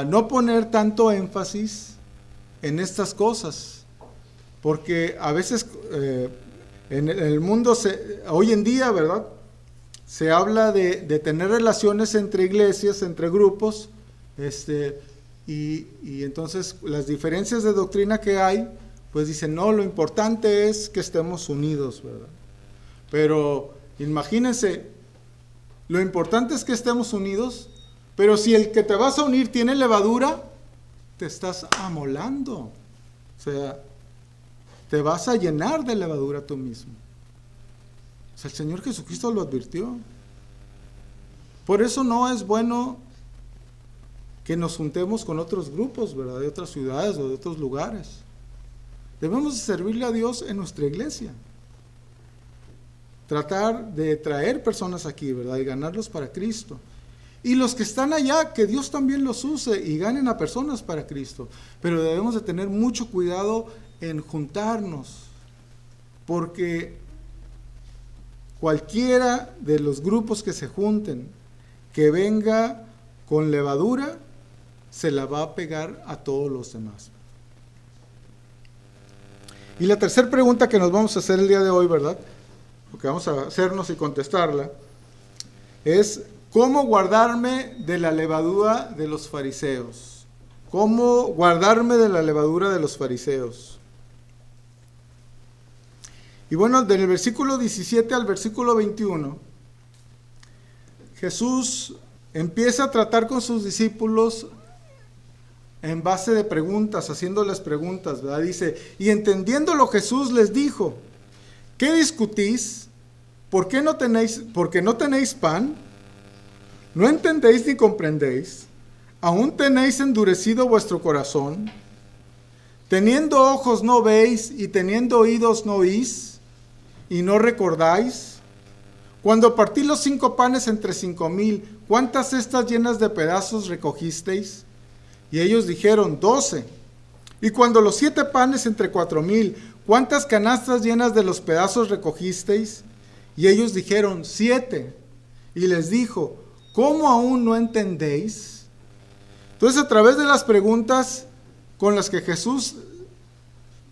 no poner tanto énfasis en estas cosas, porque a veces en el mundo, hoy en día, ¿verdad?, se habla de tener relaciones entre iglesias, entre grupos, y entonces las diferencias de doctrina que hay, pues dicen, no, lo importante es que estemos unidos, ¿verdad? Pero imagínense, lo importante es que estemos unidos, pero si el que te vas a unir tiene levadura, te estás amolando. O sea, te vas a llenar de levadura tú mismo. O sea, el Señor Jesucristo lo advirtió. Por eso no es bueno que nos juntemos con otros grupos, ¿verdad?, de otras ciudades o de otros lugares. Debemos servirle a Dios en nuestra iglesia. Tratar de traer personas aquí, ¿verdad?, y ganarlos para Cristo. Y los que están allá, que Dios también los use y ganen a personas para Cristo. Pero debemos de tener mucho cuidado en juntarnos, porque cualquiera de los grupos que se junten, que venga con levadura, se la va a pegar a todos los demás. Y la tercera pregunta que nos vamos a hacer el día de hoy, ¿verdad?, porque vamos a hacernos y contestarla, es ¿cómo guardarme de la levadura de los fariseos? ¿Cómo guardarme de la levadura de los fariseos? Y bueno, del versículo 17 al versículo 21, Jesús empieza a tratar con sus discípulos en base de preguntas, haciéndoles preguntas, ¿verdad? Dice, y entendiéndolo Jesús les dijo, ¿qué discutís? Porque no tenéis pan? ¿No entendéis ni comprendéis? ¿Aún tenéis endurecido vuestro corazón? ¿Teniendo ojos no veis y teniendo oídos no oís? ¿Y no recordáis? Cuando partí los 5 panes entre 5,000, ¿cuántas cestas llenas de pedazos recogisteis? Y ellos dijeron, 12. Y cuando los 7 panes entre 4,000, ¿cuántas canastas llenas de los pedazos recogisteis? Y ellos dijeron, 7. Y les dijo, ¿cómo aún no entendéis? Entonces, a través de las preguntas con las que Jesús,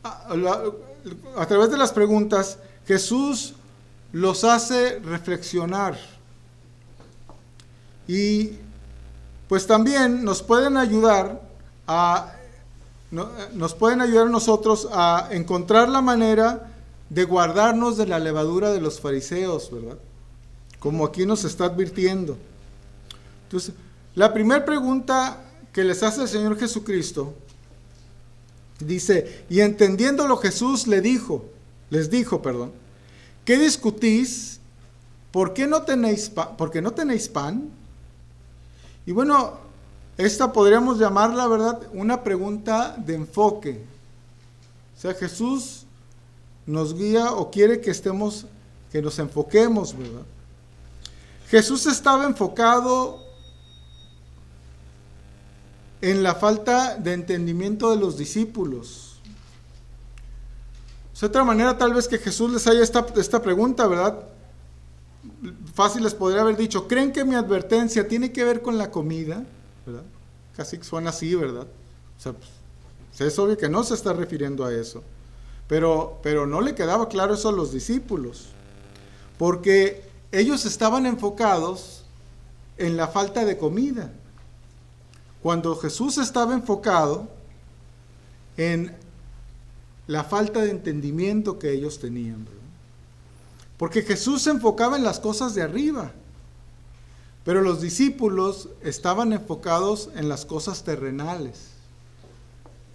a través de las preguntas, Jesús los hace reflexionar. Y pues también nos pueden ayudar a nosotros a encontrar la manera de guardarnos de la levadura de los fariseos, ¿verdad? Como aquí nos está advirtiendo. Entonces, la primera pregunta que les hace el Señor Jesucristo, dice, y entendiéndolo Jesús les dijo, ¿qué discutís? ¿por qué no tenéis pan? Y bueno, esta podríamos llamarla, ¿verdad?, una pregunta de enfoque. O sea, Jesús nos guía o quiere que nos enfoquemos, ¿verdad? Jesús estaba enfocado en la falta de entendimiento de los discípulos. De otra manera, tal vez que Jesús les haya esta pregunta, ¿verdad? Fácil les podría haber dicho, ¿creen que mi advertencia tiene que ver con la comida? ¿Verdad? Casi suena así, ¿verdad? O sea, pues, es obvio que no se está refiriendo a eso. Pero no le quedaba claro eso a los discípulos. Porque ellos estaban enfocados en la falta de comida. Cuando Jesús estaba enfocado en la falta de entendimiento que ellos tenían, ¿verdad? Porque Jesús se enfocaba en las cosas de arriba, pero los discípulos estaban enfocados en las cosas terrenales.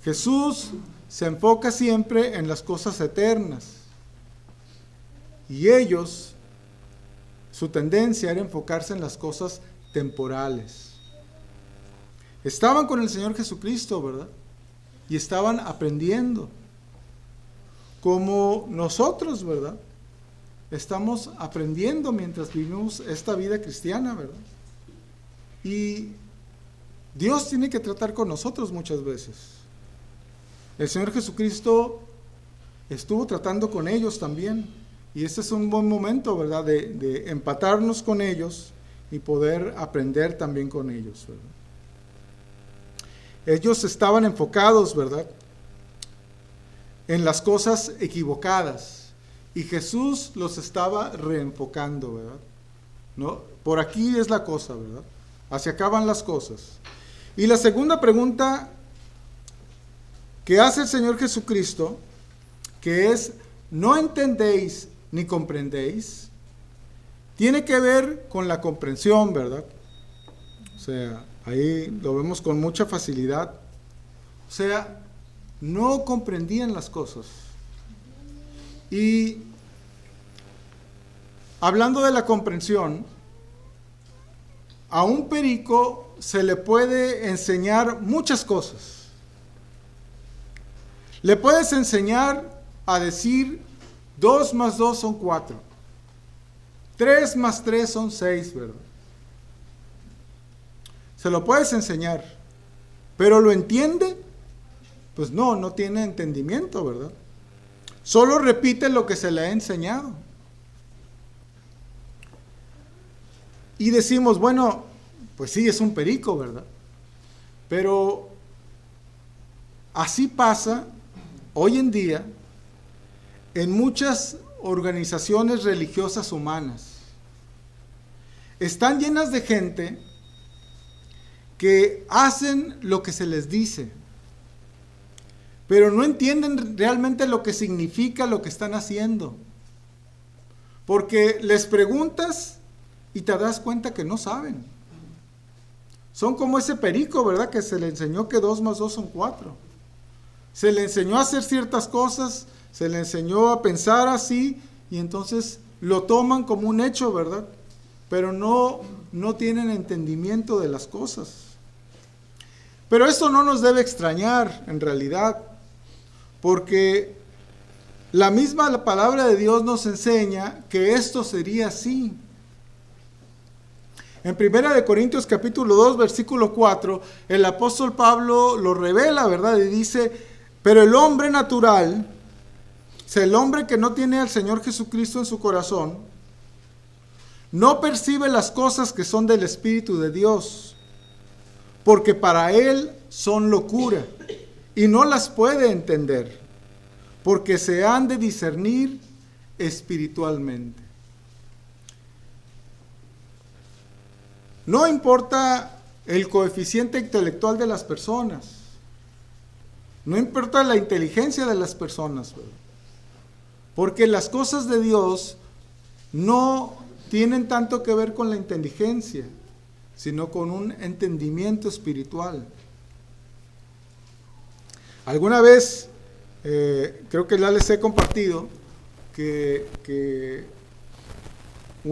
Jesús se enfoca siempre en las cosas eternas, y ellos, su tendencia era enfocarse en las cosas temporales. Estaban con el Señor Jesucristo, ¿verdad? Y estaban aprendiendo. Como nosotros, ¿verdad? Estamos aprendiendo mientras vivimos esta vida cristiana, ¿verdad? Y Dios tiene que tratar con nosotros muchas veces. El Señor Jesucristo estuvo tratando con ellos también. Y este es un buen momento, ¿verdad? De empatarnos con ellos y poder aprender también con ellos, ¿verdad? Ellos estaban enfocados, ¿verdad?, en las cosas equivocadas, y Jesús los estaba reenfocando, ¿verdad? ¿No? Por aquí es la cosa, ¿verdad? Hacia acá van las cosas. Y la segunda pregunta que hace el Señor Jesucristo, que es, ¿no entendéis ni comprendéis?, tiene que ver con la comprensión, ¿verdad? O sea, ahí lo vemos con mucha facilidad. O sea, no comprendían las cosas. Y hablando de la comprensión, a un perico se le puede enseñar muchas cosas. Le puedes enseñar a decir 2 más 2 son 4. 3 más 3 son 6, ¿verdad? Se lo puedes enseñar, pero ¿lo entiende? Pues no tiene entendimiento, ¿verdad? Solo repite lo que se le ha enseñado. Y decimos, bueno, pues sí, es un perico, ¿verdad? Pero así pasa hoy en día en muchas organizaciones religiosas humanas. Están llenas de gente que hacen lo que se les dice, pero no entienden realmente lo que significa lo que están haciendo. Porque les preguntas y te das cuenta que no saben. Son como ese perico, ¿verdad?, que se le enseñó que 2 más 2 son 4. Se le enseñó a hacer ciertas cosas, se le enseñó a pensar así, y entonces lo toman como un hecho, ¿verdad? Pero no tienen entendimiento de las cosas. Pero esto no nos debe extrañar, en realidad, porque la misma palabra de Dios nos enseña que esto sería así. En 1 Corintios capítulo 2, versículo 4, el apóstol Pablo lo revela, ¿verdad? Y dice, pero el hombre natural, o sea, el hombre que no tiene al Señor Jesucristo en su corazón, no percibe las cosas que son del Espíritu de Dios, porque para él son locura, y no las puede entender, porque se han de discernir espiritualmente. No importa el coeficiente intelectual de las personas, no importa la inteligencia de las personas, ¿verdad? Porque las cosas de Dios no tienen tanto que ver con la inteligencia, sino con un entendimiento espiritual. Alguna vez, creo que ya les he compartido que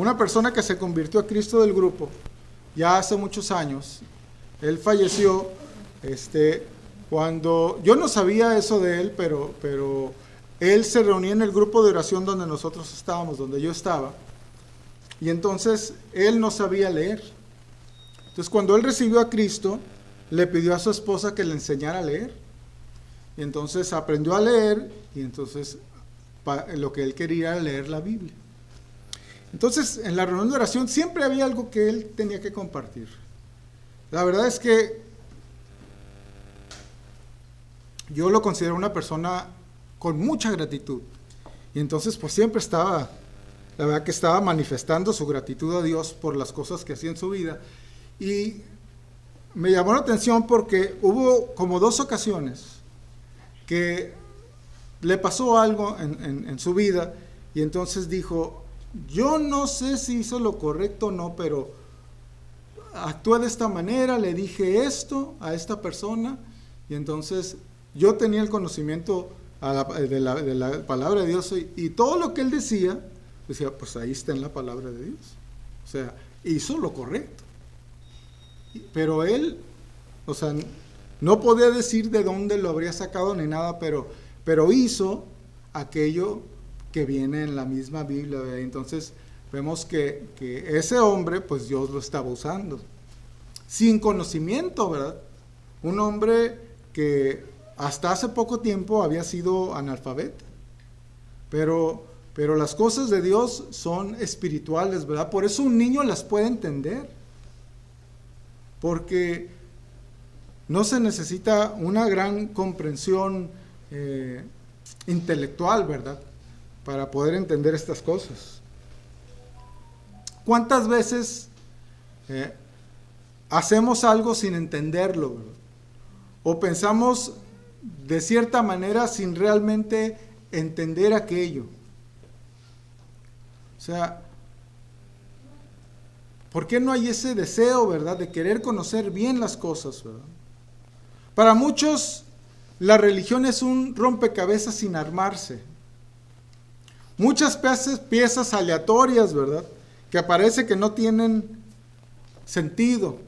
una persona que se convirtió a Cristo del grupo, ya hace muchos años. Él falleció, cuando, yo no sabía eso de él, pero él se reunía en el grupo de oración donde nosotros estábamos, donde yo estaba, y entonces él no sabía leer. Entonces cuando él recibió a Cristo, le pidió a su esposa que le enseñara a leer, y entonces aprendió a leer, y entonces lo que él quería era leer la Biblia. Entonces en la reunión de oración siempre había algo que él tenía que compartir. La verdad es que yo lo considero una persona con mucha gratitud, y entonces pues siempre estaba, la verdad que estaba manifestando su gratitud a Dios por las cosas que hacía en su vida. Y me llamó la atención porque hubo como 2 ocasiones que le pasó algo en su vida, y entonces dijo, yo no sé si hizo lo correcto o no, pero actué de esta manera, le dije esto a esta persona, y entonces yo tenía el conocimiento de la palabra de Dios, y todo lo que él decía, pues ahí está en la palabra de Dios. O sea, hizo lo correcto. Pero él, o sea, no podía decir de dónde lo habría sacado ni nada, pero hizo aquello que viene en la misma Biblia, ¿verdad? Entonces vemos que ese hombre, pues Dios lo estaba usando sin conocimiento, ¿verdad? Un hombre que hasta hace poco tiempo había sido analfabeta, pero las cosas de Dios son espirituales, ¿verdad? Por eso un niño las puede entender, porque no se necesita una gran comprensión intelectual, ¿verdad?, para poder entender estas cosas. ¿Cuántas veces hacemos algo sin entenderlo, ¿verdad? O pensamos de cierta manera sin realmente entender aquello? O sea, ¿por qué no hay ese deseo, verdad, de querer conocer bien las cosas, verdad? Para muchos, la religión es un rompecabezas sin armarse. Muchas piezas aleatorias, ¿verdad?, que parece que no tienen sentido,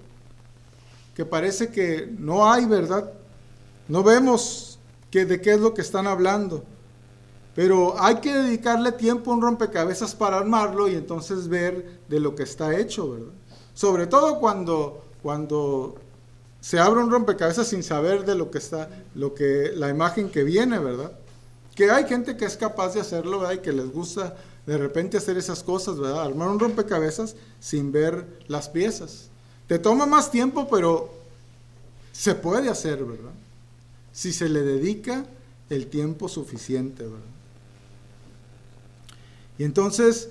que parece que no hay, ¿verdad? No vemos de qué es lo que están hablando, pero hay que dedicarle tiempo a un rompecabezas para armarlo y entonces ver de lo que está hecho, ¿verdad? Sobre todo cuando se abre un rompecabezas sin saber de lo que está, la imagen que viene, ¿verdad? Que hay gente que es capaz de hacerlo, ¿verdad?, y que les gusta de repente hacer esas cosas, ¿verdad? Armar un rompecabezas sin ver las piezas. Te toma más tiempo, pero se puede hacer, ¿verdad?, si se le dedica el tiempo suficiente, ¿verdad? Y entonces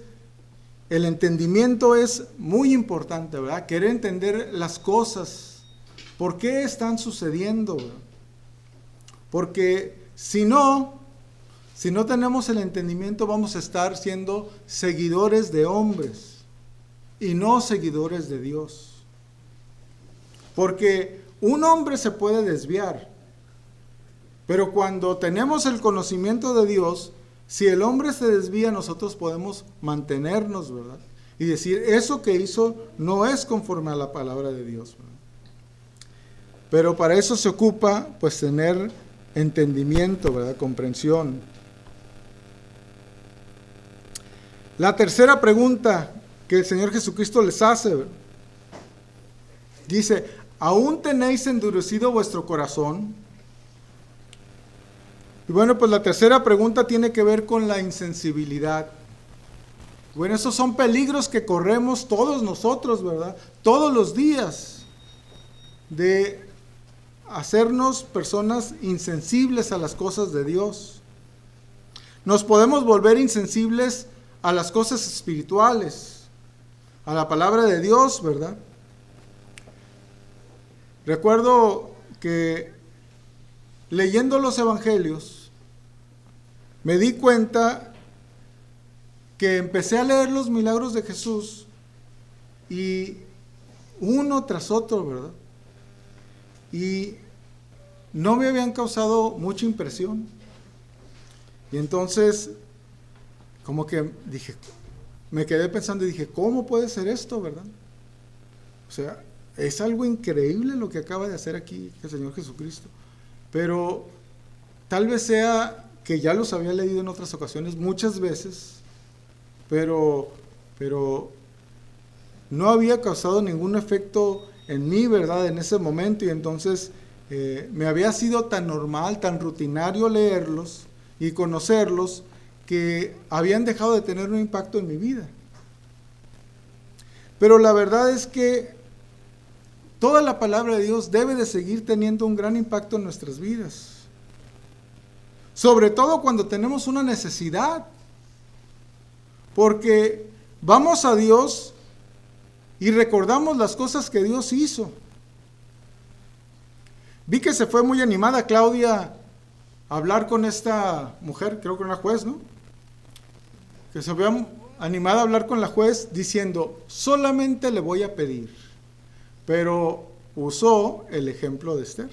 el entendimiento es muy importante, ¿verdad? Querer entender las cosas, por qué están sucediendo, ¿verdad? Porque si no tenemos el entendimiento, vamos a estar siendo seguidores de hombres y no seguidores de Dios. Porque un hombre se puede desviar, pero cuando tenemos el conocimiento de Dios, si el hombre se desvía, nosotros podemos mantenernos, ¿verdad?, y decir, eso que hizo no es conforme a la palabra de Dios, ¿verdad? Pero para eso se ocupa, pues, tener entendimiento, ¿verdad?, comprensión. La tercera pregunta que el Señor Jesucristo les hace, ¿verdad?, dice, ¿aún tenéis endurecido vuestro corazón? Y bueno, pues la tercera pregunta tiene que ver con la insensibilidad. Bueno, esos son peligros que corremos todos nosotros, ¿verdad?, todos los días, de hacernos personas insensibles a las cosas de Dios. Nos podemos volver insensibles a las cosas espirituales, a la palabra de Dios, ¿verdad? Recuerdo que leyendo los evangelios me di cuenta que empecé a leer los milagros de Jesús y uno tras otro, ¿verdad? Y no me habían causado mucha impresión. Y entonces, como que dije, me quedé pensando y dije, ¿cómo puede ser esto, verdad? O sea, es algo increíble lo que acaba de hacer aquí el Señor Jesucristo. Pero tal vez sea que ya los había leído en otras ocasiones, muchas veces, pero no había causado ningún efecto en mí, ¿verdad? En ese momento, y entonces me había sido tan normal, tan rutinario leerlos y conocerlos, que habían dejado de tener un impacto en mi vida. Pero la verdad es que toda la palabra de Dios debe de seguir teniendo un gran impacto en nuestras vidas. Sobre todo cuando tenemos una necesidad. Porque vamos a Dios y recordamos las cosas que Dios hizo. Vi que se fue muy animada Claudia a hablar con esta mujer, creo que era una juez, ¿no? Que se vea animada a hablar con la juez diciendo, solamente le voy a pedir. Pero usó el ejemplo de Esther.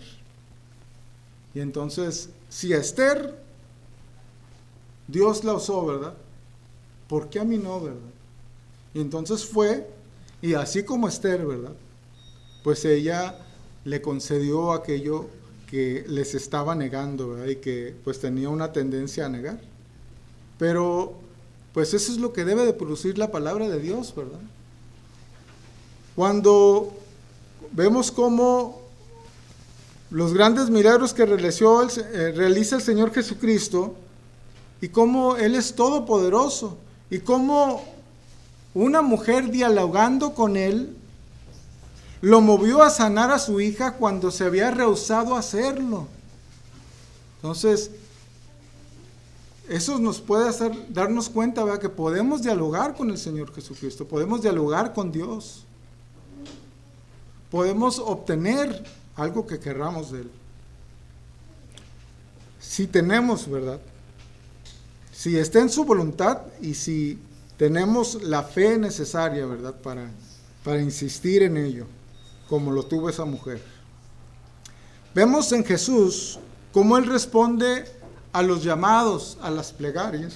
Y entonces, si a Esther Dios la usó, ¿verdad? ¿Por qué a mí no, verdad? Y entonces fue, y así como Esther, ¿verdad? Pues ella le concedió aquello que les estaba negando, ¿verdad? Y que pues tenía una tendencia a negar. Pero pues eso es lo que debe de producir la palabra de Dios, ¿verdad? Cuando vemos cómo los grandes milagros que realiza el Señor Jesucristo, y cómo Él es todopoderoso, y cómo una mujer dialogando con Él lo movió a sanar a su hija cuando se había rehusado a hacerlo. Entonces, eso nos puede hacer darnos cuenta, ¿verdad?, que podemos dialogar con el Señor Jesucristo, podemos dialogar con Dios, podemos obtener algo que querramos de Él. Si tenemos, ¿verdad?, si está en su voluntad y si tenemos la fe necesaria, ¿verdad?, para insistir en ello, como lo tuvo esa mujer. Vemos en Jesús cómo Él responde a los llamados, a las plegarias,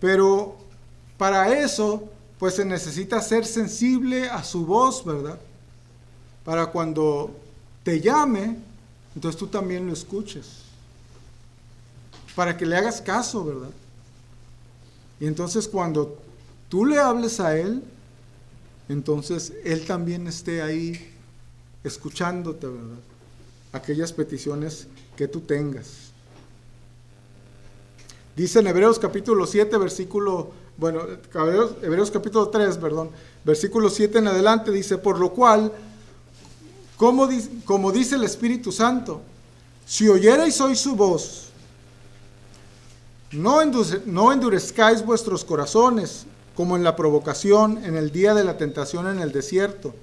pero para eso, pues se necesita ser sensible a su voz, ¿verdad? Para cuando te llame, entonces tú también lo escuches. Para que le hagas caso, ¿verdad? Y entonces cuando tú le hables a Él, entonces Él también esté ahí escuchándote, ¿verdad? Aquellas peticiones que tú tengas. Dice en Hebreos capítulo 7, Hebreos capítulo 3, versículo 7 en adelante, dice, por lo cual, como dice el Espíritu Santo, si oyereis hoy su voz, no endurezcáis vuestros corazones, como en la provocación en el día de la tentación en el desierto,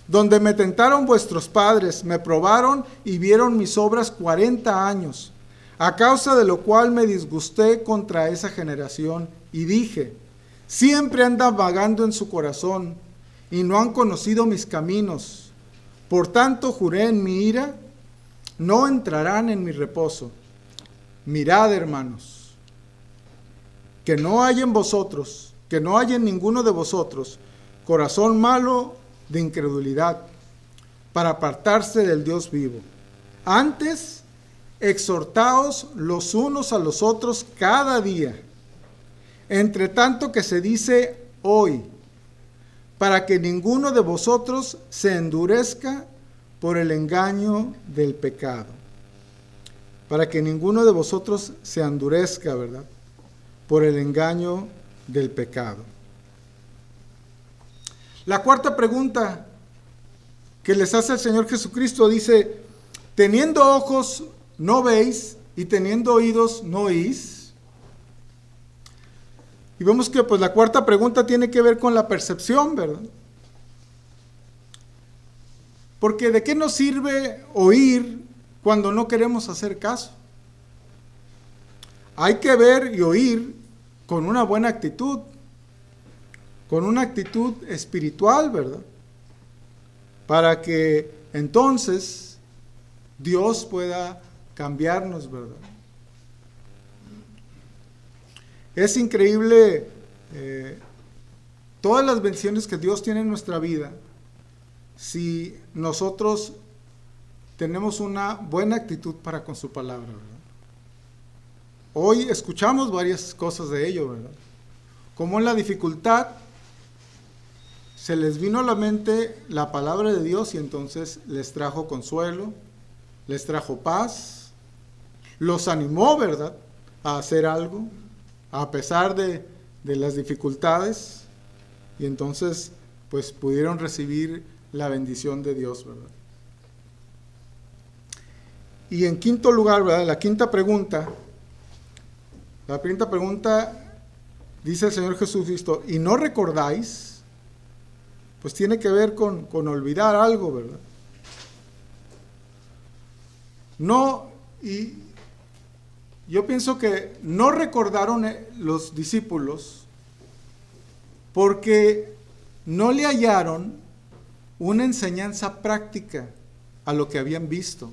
donde me tentaron vuestros padres, me probaron y vieron mis obras 40 años, a causa de lo cual me disgusté contra esa generación y dije, siempre andan vagando en su corazón y no han conocido mis caminos. Por tanto juré en mi ira, no entrarán en mi reposo. Mirad, hermanos, que no hay en vosotros, que no hay en ninguno de vosotros corazón malo de incredulidad para apartarse del Dios vivo. Antes, exhortaos los unos a los otros cada día, entre tanto que se dice hoy, para que ninguno de vosotros se endurezca por el engaño del pecado. Para que ninguno de vosotros se endurezca, ¿verdad?, por el engaño del pecado. La cuarta pregunta que les hace el Señor Jesucristo dice, teniendo ojos no veis y teniendo oídos no oís. Y vemos que pues la cuarta pregunta tiene que ver con la percepción, ¿verdad? Porque ¿de qué nos sirve oír cuando no queremos hacer caso? Hay que ver y oír con una buena actitud, con una actitud espiritual, ¿verdad? Para que entonces Dios pueda cambiarnos, ¿verdad? Es increíble todas las bendiciones que Dios tiene en nuestra vida si nosotros tenemos una buena actitud para con su palabra, ¿verdad? Hoy escuchamos varias cosas de ello, ¿verdad? Como en la dificultad se les vino a la mente la palabra de Dios y entonces les trajo consuelo, les trajo paz, los animó, ¿verdad?, a hacer algo, a pesar de las dificultades, y entonces pues pudieron recibir la bendición de Dios, ¿verdad? Y en quinto lugar, ¿verdad?, la quinta pregunta dice el Señor Jesucristo, ¿y no recordáis? Pues tiene que ver con olvidar algo, ¿verdad? No, y yo pienso que no recordaron los discípulos porque no le hallaron una enseñanza práctica a lo que habían visto.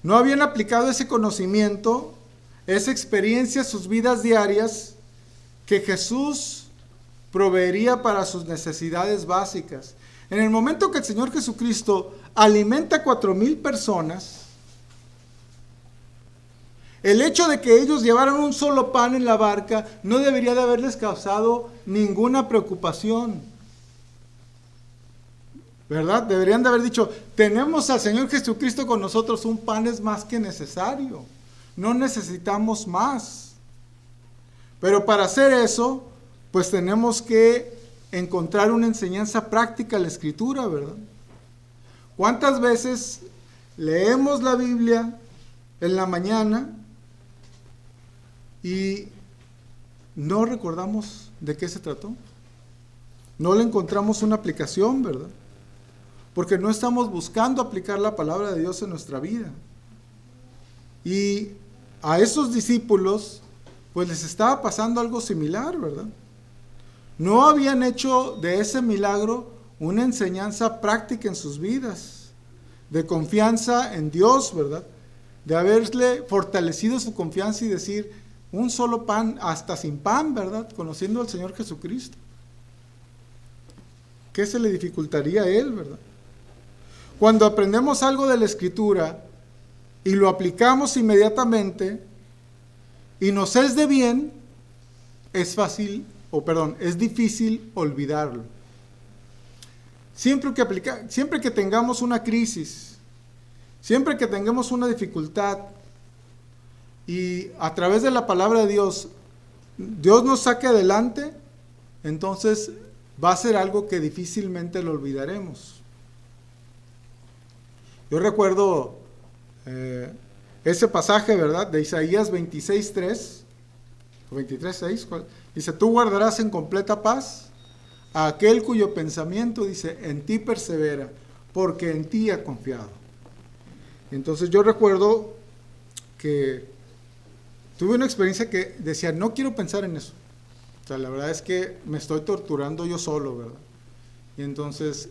No habían aplicado ese conocimiento, esa experiencia a sus vidas diarias que Jesús proveería para sus necesidades básicas. En el momento que el Señor Jesucristo alimenta a 4,000 personas, el hecho de que ellos llevaran un solo pan en la barca no debería de haberles causado ninguna preocupación, ¿verdad? Deberían de haber dicho, tenemos al Señor Jesucristo con nosotros, un pan es más que necesario, no necesitamos más. Pero para hacer eso, pues tenemos que encontrar una enseñanza práctica a la Escritura, ¿verdad? ¿Cuántas veces leemos la Biblia en la mañana y no recordamos de qué se trató? No le encontramos una aplicación, ¿verdad? Porque no estamos buscando aplicar la palabra de Dios en nuestra vida. Y a esos discípulos, pues les estaba pasando algo similar, ¿verdad? No habían hecho de ese milagro una enseñanza práctica en sus vidas, de confianza en Dios, ¿verdad? De haberle fortalecido su confianza y decir, un solo pan, hasta sin pan, ¿verdad? Conociendo al Señor Jesucristo. ¿Qué se le dificultaría a él, verdad? Cuando aprendemos algo de la Escritura y lo aplicamos inmediatamente y nos es de bien, es difícil olvidarlo. Siempre que tengamos una crisis, siempre que tengamos una dificultad y a través de la palabra de Dios nos saque adelante, entonces va a ser algo que difícilmente lo olvidaremos. Yo recuerdo ese pasaje, ¿verdad?, de Isaías 26:3 o 23:6, dice, tú guardarás en completa paz a aquel cuyo pensamiento, dice, en ti persevera, porque en ti ha confiado. Entonces yo recuerdo que tuve una experiencia que decía, no quiero pensar en eso. O sea, la verdad es que me estoy torturando yo solo, ¿verdad? Y entonces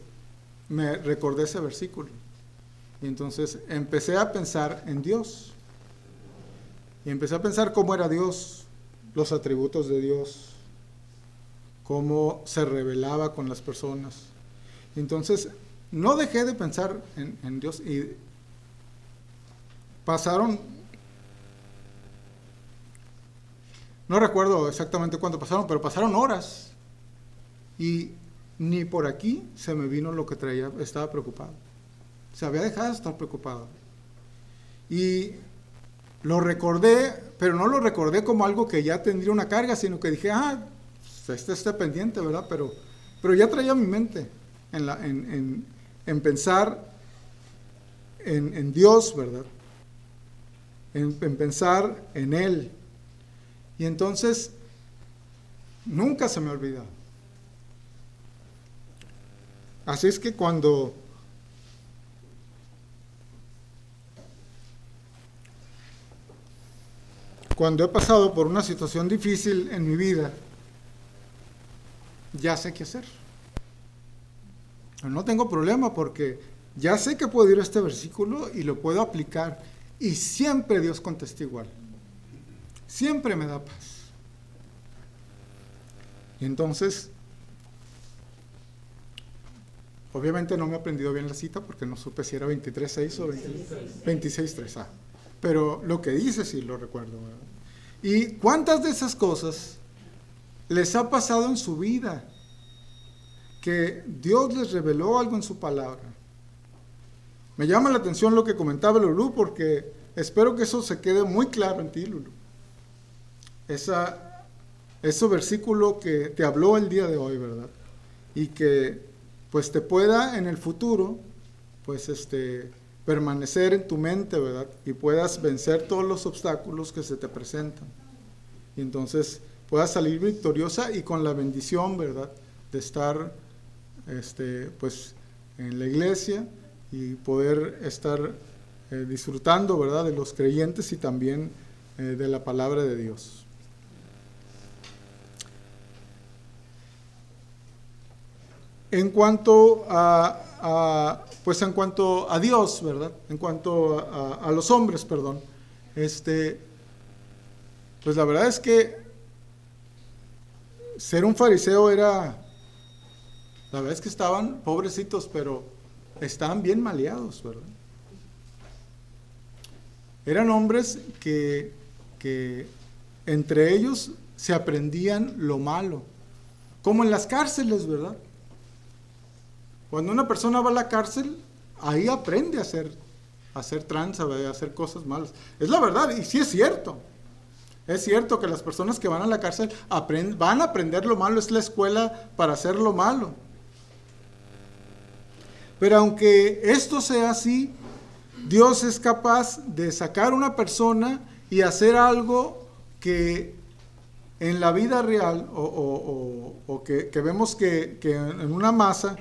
me recordé ese versículo. Y entonces empecé a pensar en Dios. Y empecé a pensar cómo era Dios, los atributos de Dios, cómo se revelaba con las personas. Entonces, no dejé de pensar en Dios y pasaron, no recuerdo exactamente cuánto pasaron, pero pasaron horas y ni por aquí se me vino lo que traía, estaba preocupado. Se había dejado de estar preocupado. Y lo recordé, pero no lo recordé como algo que ya tendría una carga, sino que dije, está pendiente, ¿verdad? Pero ya traía mi mente en pensar en Dios, ¿verdad? En pensar en Él. Y entonces, nunca se me olvida. Así es que cuando he pasado por una situación difícil en mi vida, ya sé qué hacer. No tengo problema porque ya sé que puedo ir a este versículo y lo puedo aplicar. Y siempre Dios contesta igual. siempre me da paz. Y entonces, obviamente no me he aprendido bien la cita porque no supe si era 23.6 o 26.3. Pero lo que dice sí lo recuerdo, ¿verdad? ¿Y cuántas de esas cosas les ha pasado en su vida? Que Dios les reveló algo en su palabra. Me llama la atención lo que comentaba Lulú, porque espero que eso se quede muy claro en ti, Lulú. Ese versículo que te habló el día de hoy, ¿verdad? Y que pues te pueda en el futuro, pues permanecer en tu mente, ¿verdad? Y puedas vencer todos los obstáculos que se te presentan. Y entonces puedas salir victoriosa y con la bendición, ¿verdad? De estar, pues, en la iglesia y poder estar disfrutando, ¿verdad? De los creyentes y también de la palabra de Dios. En cuanto pues en cuanto a Dios, ¿verdad? En cuanto a los hombres, perdón. Pues la verdad es que ser un fariseo la verdad es que estaban pobrecitos, pero estaban bien maleados, ¿verdad? Eran hombres que entre ellos se aprendían lo malo, como en las cárceles, ¿verdad? Cuando una persona va a la cárcel, ahí aprende a hacer tranza, a hacer cosas malas. Es la verdad, y sí es cierto. Es cierto que las personas que van a la cárcel van a aprender lo malo, es la escuela para hacer lo malo. Pero aunque esto sea así, Dios es capaz de sacar a una persona y hacer algo que en la vida real, o que vemos que en una masa,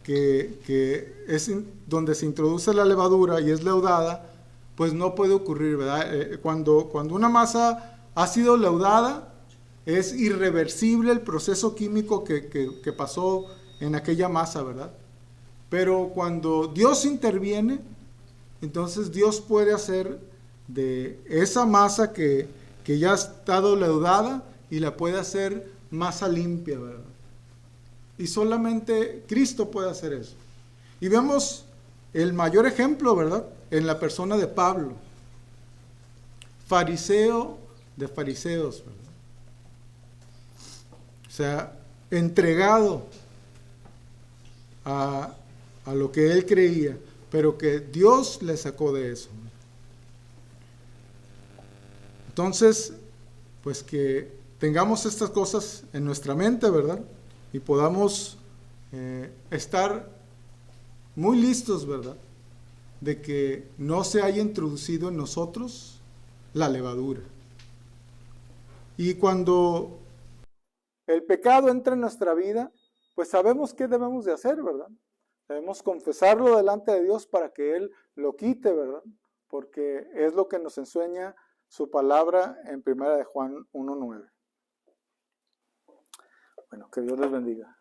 que es donde se introduce la levadura y es leudada, pues no puede ocurrir, ¿verdad? Cuando una masa ha sido leudada, es irreversible el proceso químico que pasó en aquella masa, ¿verdad? Pero cuando Dios interviene, entonces Dios puede hacer de esa masa que ya ha estado leudada y la puede hacer masa limpia, ¿verdad? Y solamente Cristo puede hacer eso. Y vemos el mayor ejemplo, ¿verdad? En la persona de Pablo. Fariseo de fariseos, ¿verdad? O sea, entregado a lo que él creía, pero que Dios le sacó de eso. Entonces, pues que tengamos estas cosas en nuestra mente, ¿verdad? Y podamos estar muy listos, ¿verdad? De que no se haya introducido en nosotros la levadura. Y cuando el pecado entra en nuestra vida, pues sabemos qué debemos de hacer, ¿verdad? Debemos confesarlo delante de Dios para que Él lo quite, ¿verdad? Porque es lo que nos enseña su palabra en 1 de Juan 1:9. Bueno, que Dios les bendiga.